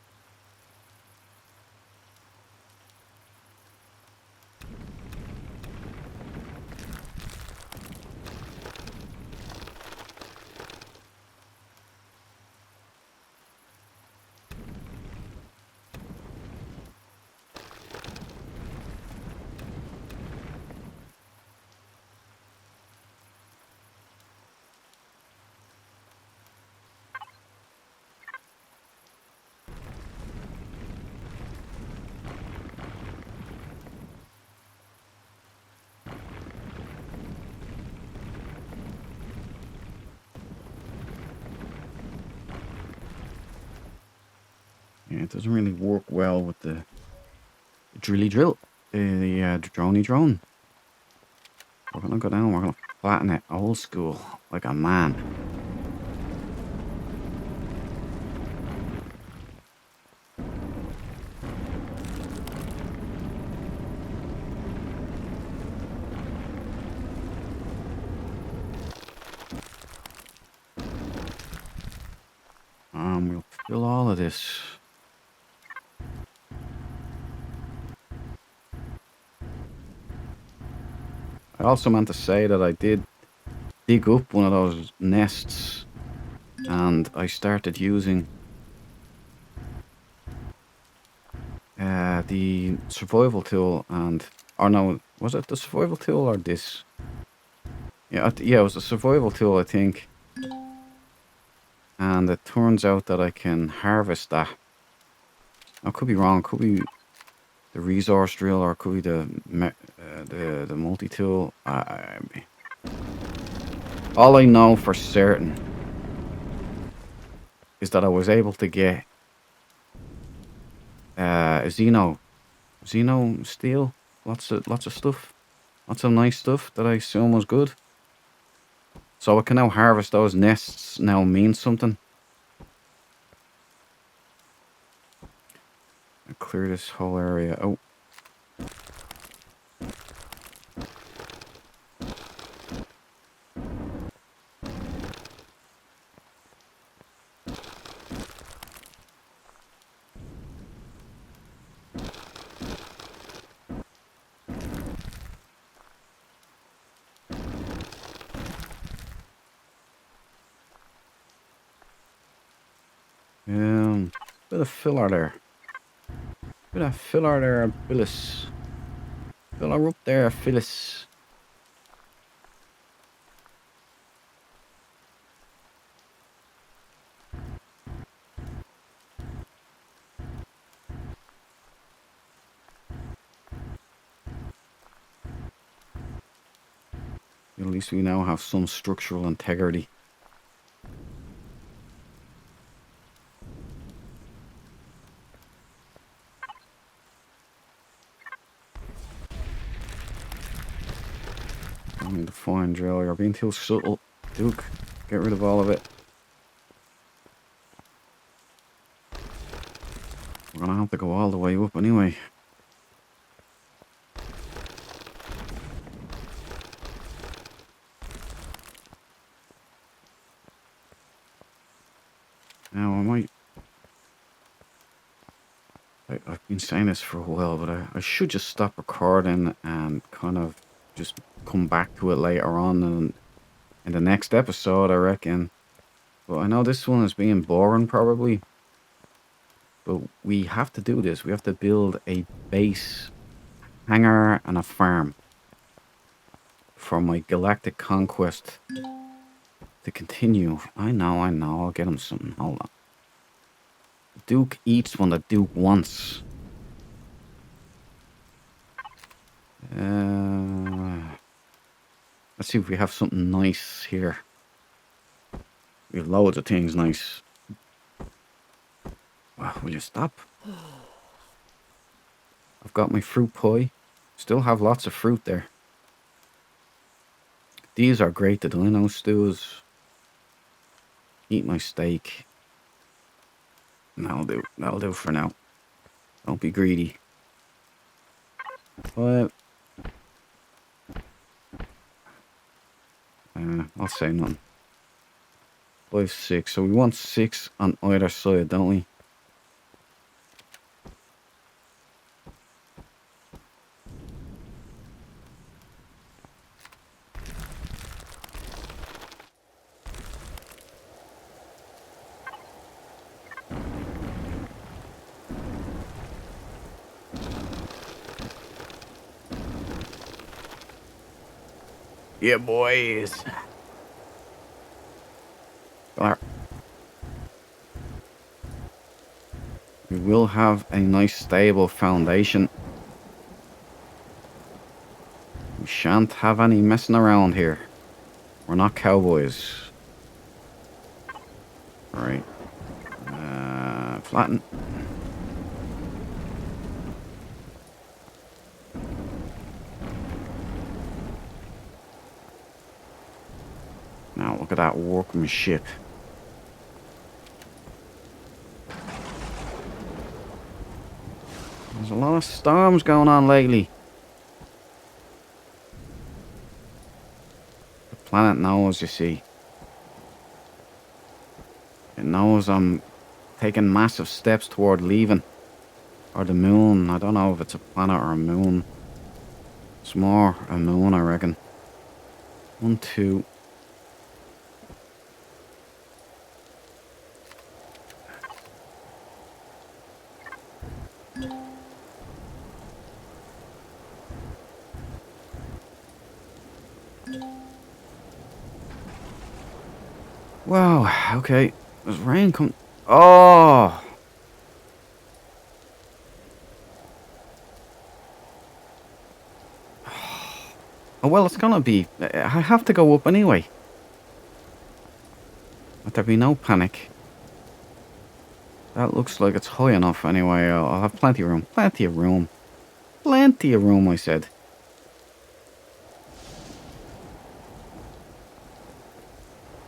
Yeah, it doesn't really work well with the drilly drill, the droney drone. We're gonna go down, we're gonna flatten it old school, like a man. We'll fill all of this. I also meant to say that I did dig up one of those nests and I started using The survival tool and... Or no, was it the survival tool or this? Yeah, yeah, it was the survival tool, I think. And it turns out that I can harvest that. I could be wrong. It could be the resource drill, or it could be the multi-tool. All I know for certain is that I was able to get Xeno steel, lots of stuff, lots of nice stuff that I assume was good. So I can now harvest those nests. Now means something. I clear this whole area out. Bit of filler there. Bit of filler there, Phyllis. Filler up there, Phyllis. At least we now have some structural integrity. I need to find drill. You're being too subtle, Duke. Get rid of all of it. We're gonna have to go all the way up anyway. Now I might... I've been saying this for a while, but I should just stop recording and kind of just come back to it later on in the next episode, I reckon. But I know this one is being boring probably. But we have to do this. We have to build a base, hangar, and a farm for my galactic conquest to continue. I know. I'll get him something. Hold on. Duke eats when the Duke wants. Let's see if we have something nice here. We have loads of things nice. Wow, will you stop? I've got my fruit pie. Still have lots of fruit there. These are great, the dino stews. Eat my steak. That'll do. That'll do for now. Don't be greedy. But I'll say nothing. 5, 6. So we want 6 on either side, don't we? Yeah, boys. We will have a nice stable foundation. We shan't have any messing around here. We're not cowboys. Alright. Flatten. Now look at that workmanship. There's a lot of storms going on lately. The planet knows, you see. It knows I'm taking massive steps toward leaving. Or the moon. I don't know if it's a planet or a moon. It's more a moon, I reckon. 1, 2. Wow, okay. There's rain coming. Oh! Oh, well, it's gonna be... I have to go up anyway. Let there be no panic. That looks like it's high enough anyway. I'll have plenty of room. Plenty of room. Plenty of room, I said.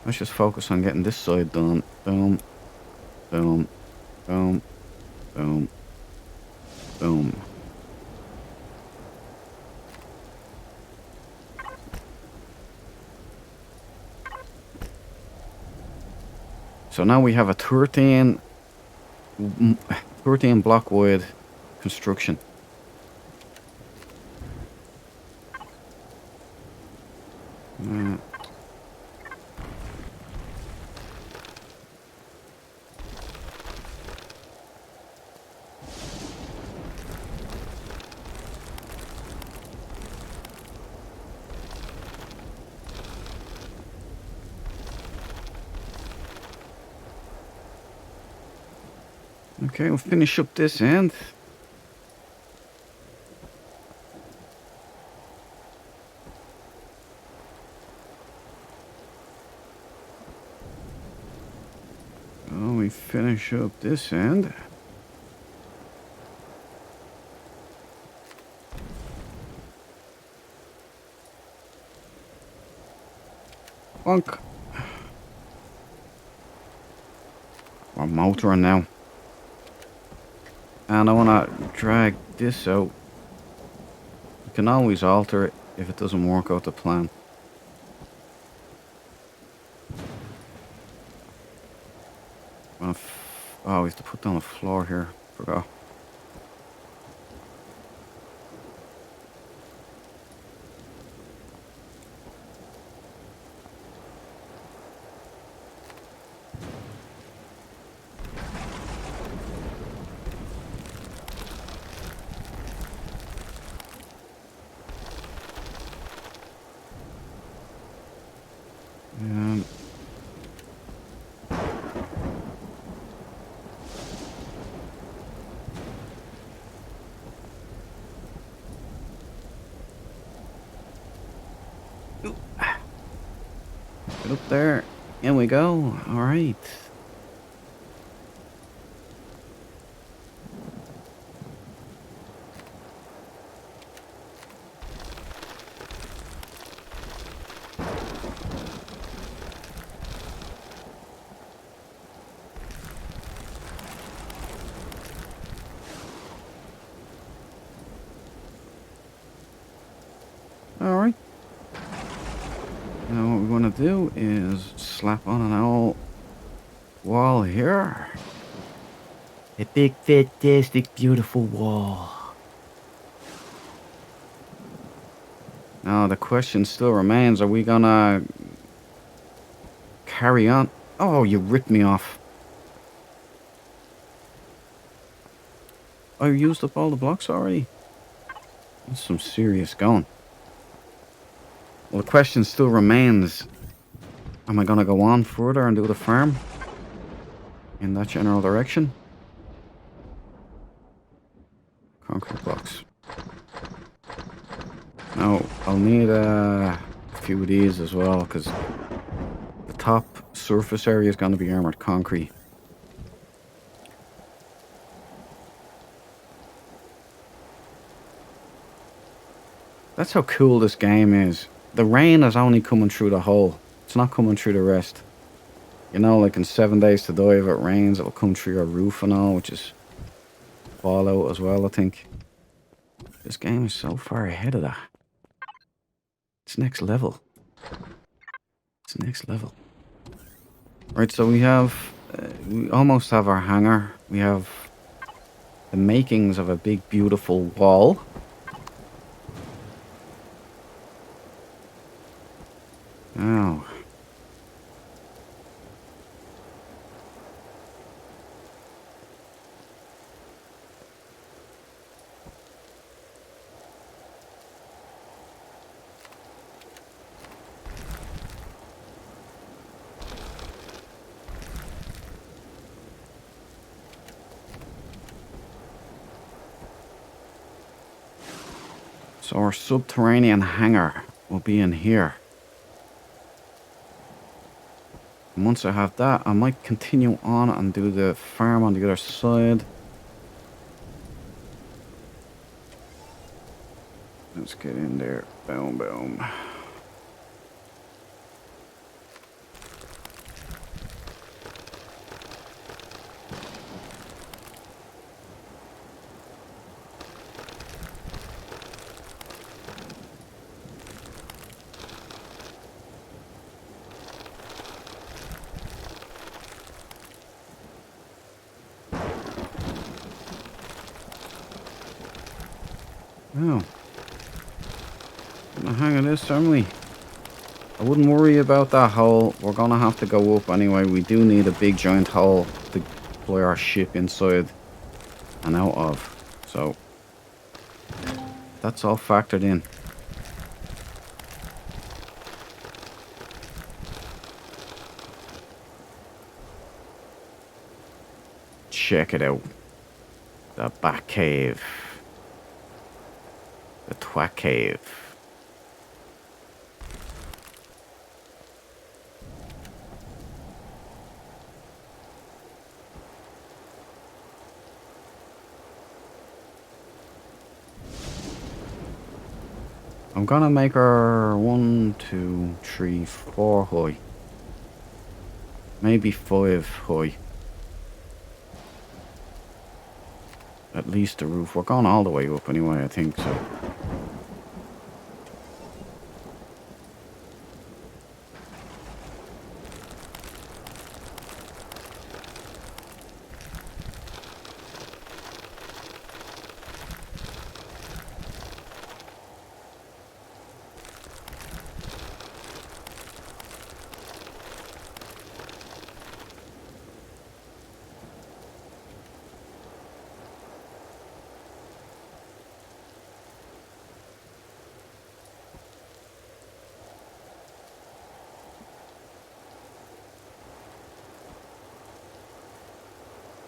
Let's just focus on getting this side done. Boom. Boom. Boom. Boom. Boom. So now we have a 13 block wide construction. Okay, we'll finish up this end. Oh, we finish up this end. Bonk. We're motoring now. And I want to drag this out. You can always alter it if it doesn't work out the plan. Oh, we have to put down a floor here. Forgot. Get up there. In we go. All right. All right. Now what we're going to do is slap on an old wall here. A big, fantastic, beautiful wall. Now the question still remains, are we going to carry on? Oh, you ripped me off. I used up all the blocks already. That's some serious going. Well, the question still remains, am I going to go on further and do the farm in that general direction? Concrete blocks. Now, I'll need a few of these as well, because the top surface area is going to be armored concrete. That's how cool this game is. The rain is only coming through the hole. It's not coming through the rest. You know, like in 7 Days to Die, if it rains, it'll come through your roof and all, which is Fallout as well, I think. This game is so far ahead of that. It's next level. It's next level. Right, so we almost have our hangar. We have the makings of a big, beautiful wall. Now, So our subterranean hangar will be in here. And once I have that, I might continue on and do the farm on the other side. Let's get in there. Boom, boom. Oh. The hang of this, aren't we? I wouldn't worry about that hole. We're gonna have to go up anyway. We do need a big giant hole to deploy our ship inside and out of. So that's all factored in. Check it out. The Bat Cave. The Twat Cave. I'm gonna make her 1, 2, 3, 4 high. Maybe 5 high. At least the roof. We're going all the way up anyway, I think so.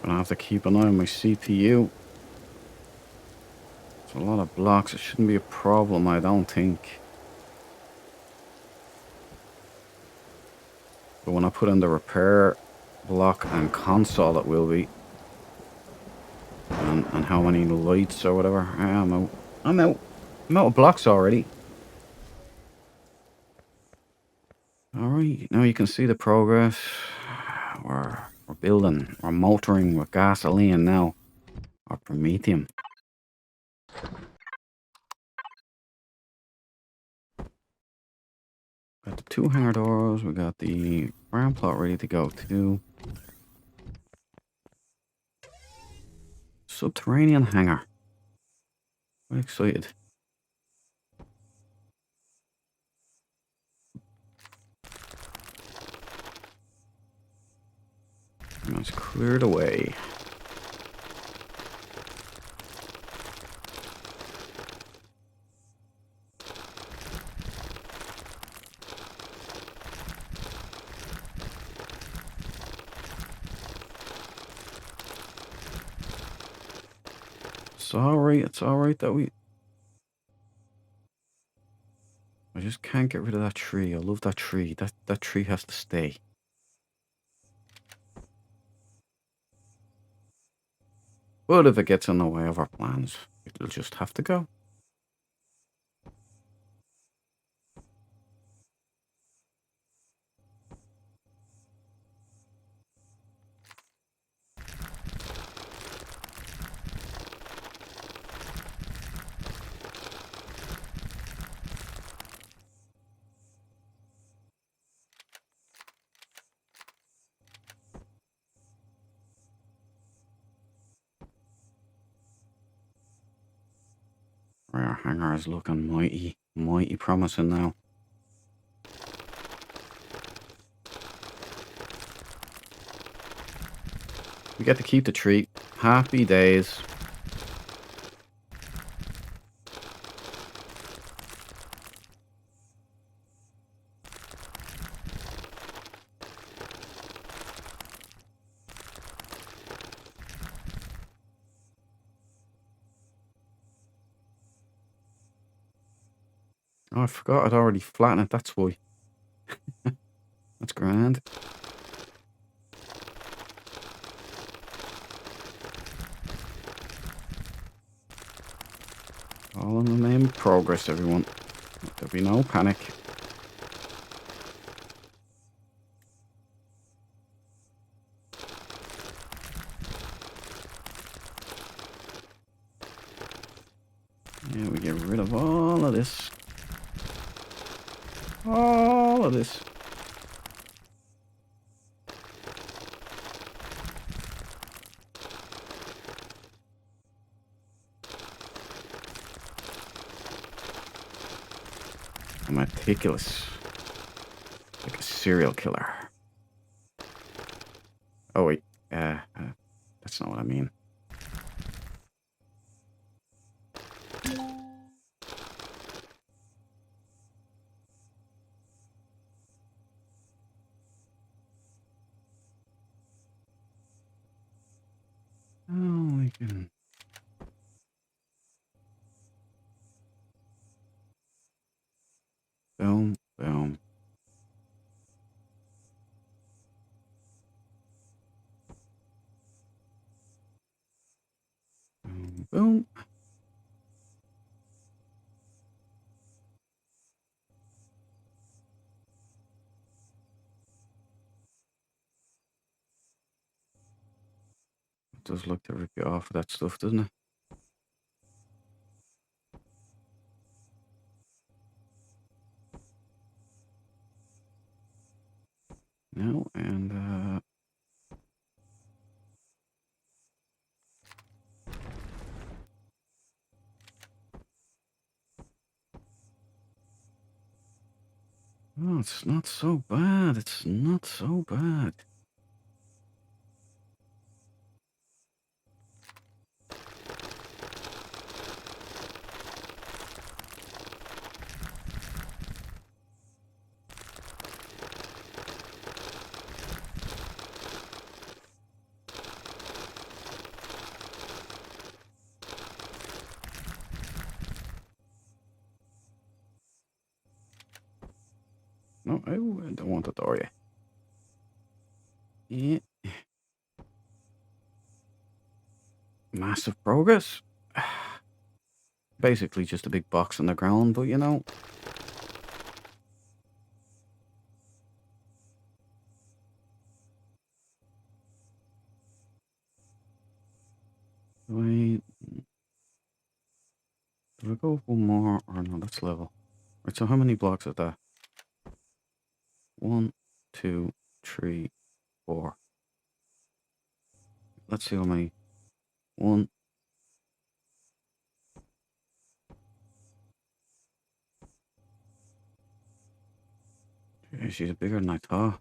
Gonna have to keep an eye on my CPU. It's a lot of blocks. It shouldn't be a problem, I don't think. But when I put in the repair block and console, it will be. And how many lights or whatever. I'm out of blocks already. Alright, now you can see the progress. We're building. We're motoring with gasoline now. Or promethium. Got the 2 hangar doors. We got the ground plot ready to go too. Subterranean hangar. I'm excited. It's cleared away. It's alright that we... I just can't get rid of that tree. I love that tree. That tree has to stay. But if it gets in the way of our plans, it'll just have to go. Our hangar is looking mighty promising now. We get to keep the tree. Happy days. Oh, I forgot I'd already flattened it, that's why. That's grand. All in the name of progress, everyone. There'll be no panic. Yeah, we get rid of all of this. All of this. I'm meticulous. Like a serial killer. Oh, wait. That's not what I mean. Oh, we can... Boom, boom. Boom, boom. It does look to rip you off of that stuff, doesn't it? No, and oh, it's not so bad. It's not so bad. No, I don't want to door you. Yeah. Massive progress. Basically just a big box on the ground, but you know. Wait. Do I go one more? Or no, that's level. Right, so how many blocks is that? 1, 2, 3, 4. Let's see how many. 1. Yeah, she's bigger than I thought.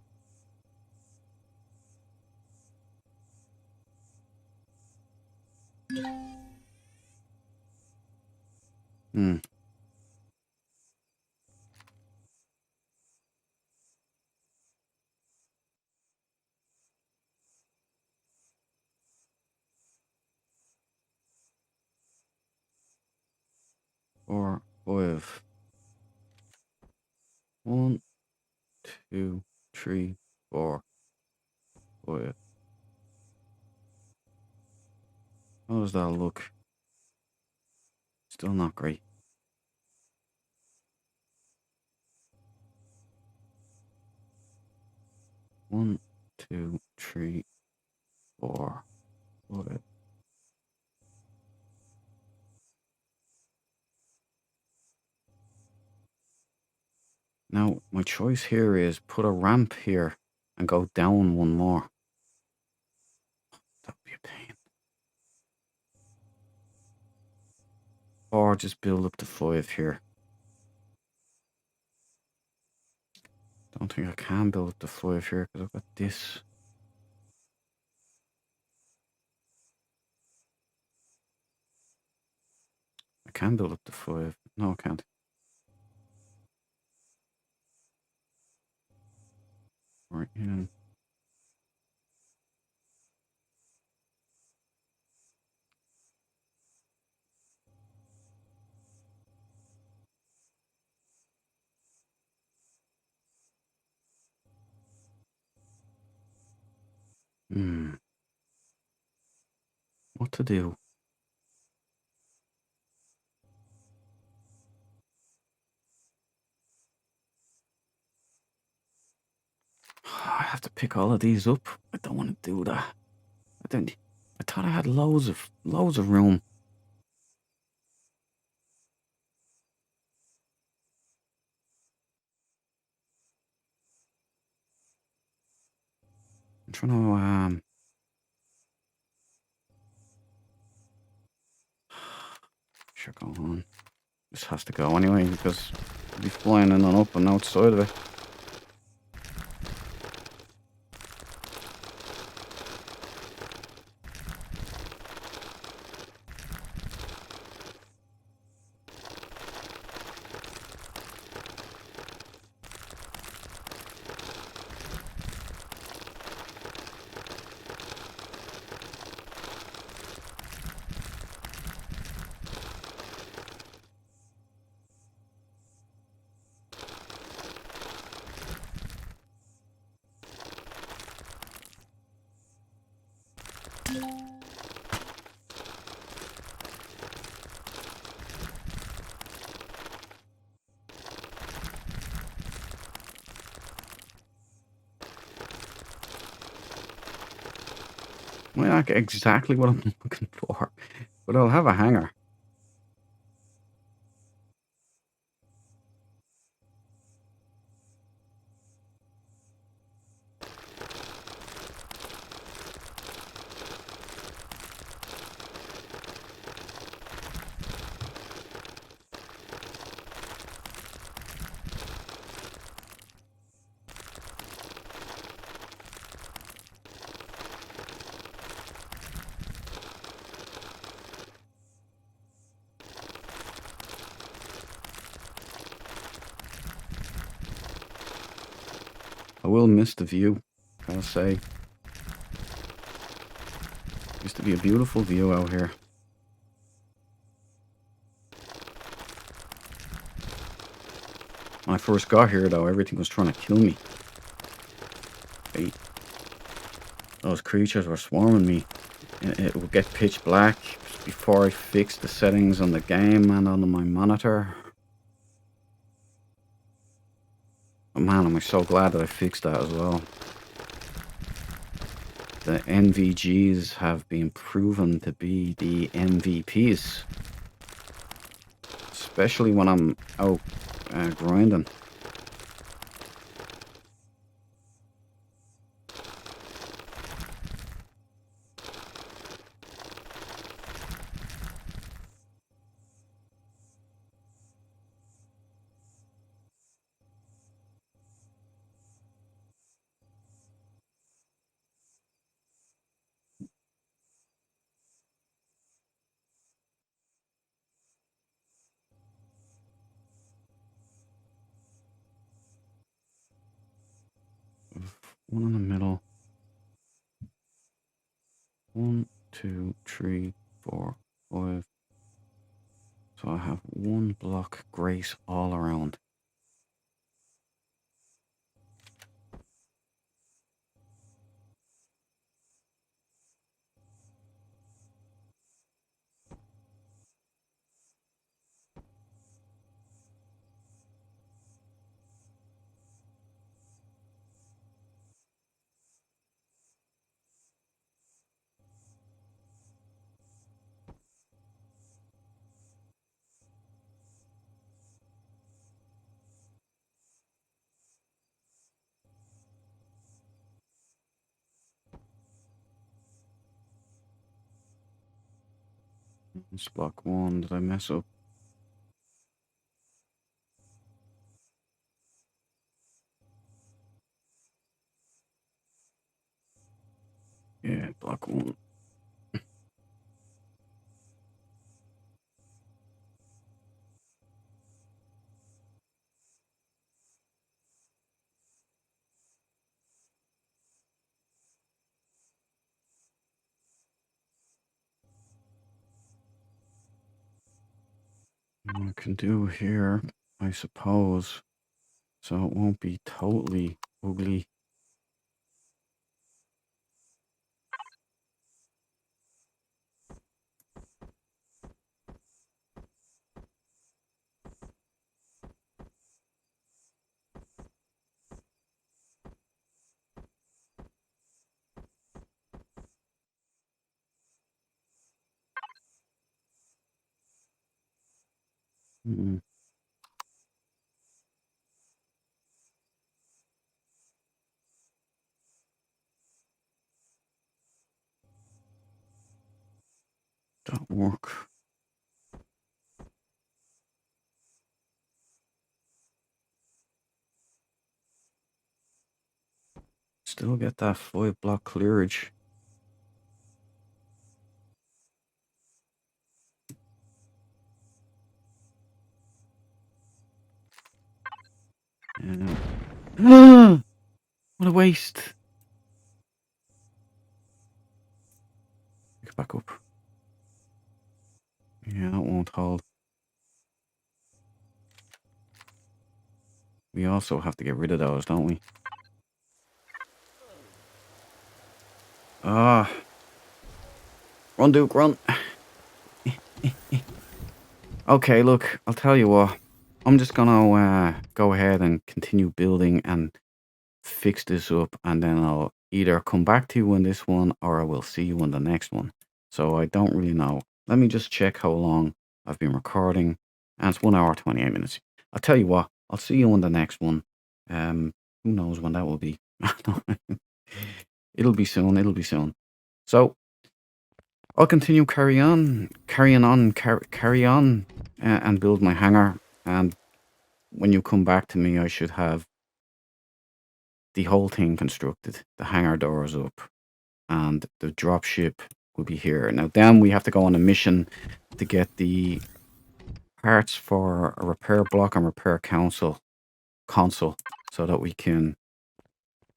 Hmm. 4, 5. 1, 2, 3, 4, 5. How does that look? Still not great. 1, 2, 3, 4, 5. Now, my choice here is put a ramp here and go down one more. That would be a pain. Or just build up to 5 here. Don't think I can build up to 5 here because I've got this. I can build up to 5. No, I can't. Right, yeah. What to do? I have to pick all of these up. I don't want to do that. I thought I had loads of room. I'm trying to sure, go on. This has to go anyway because I'll be flying in and up and outside of it. Might not get exactly what I'm looking for, but I'll have a hanger. I will miss the view, gotta say. Used to be a beautiful view out here. When I first got here, though, everything was trying to kill me. Hey, those creatures were swarming me. It would get pitch black before I fixed the settings on the game and on my monitor. Oh man, am I so glad that I fixed that as well. The NVGs have been proven to be the MVPs. Especially when I'm out grinding. One in the middle. 1, 2, 3, 4, 5. So I have one block grace all around. It's block 1. Did I mess up? Yeah, block 1. What I can do here, I suppose, so it won't be totally ugly. Mm, don't work. Still get that 5 block clearage. What a waste. Get back up. Yeah, that won't hold. We also have to get rid of those, don't we? Ah. Run, Duke, run. Okay, look, I'll tell you what. I'm just gonna go ahead and continue building and fix this up, and then I'll either come back to you on this one or I will see you on the next one. So I don't really know. Let me just check how long I've been recording, and it's 1 hour 28 minutes. I'll tell you what, I'll see you on the next one. Who knows when that will be? It'll be soon. It'll be soon. So I'll continue carry on, and build my hangar. And when you come back to me, I should have the whole thing constructed. The hangar doors up, and the dropship will be here. Now, then we have to go on a mission to get the parts for a repair block and repair console, so that we can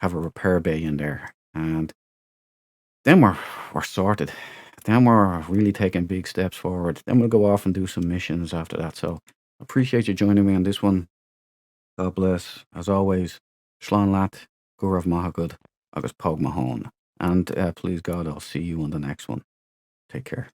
have a repair bay in there. And then we're sorted. Then we're really taking big steps forward. Then we'll go off and do some missions after that. So appreciate you joining me on this one. God bless. As always, Slán Lat, Gurav Mahagud, agus Pog Mahone. And please God, I'll see you on the next one. Take care.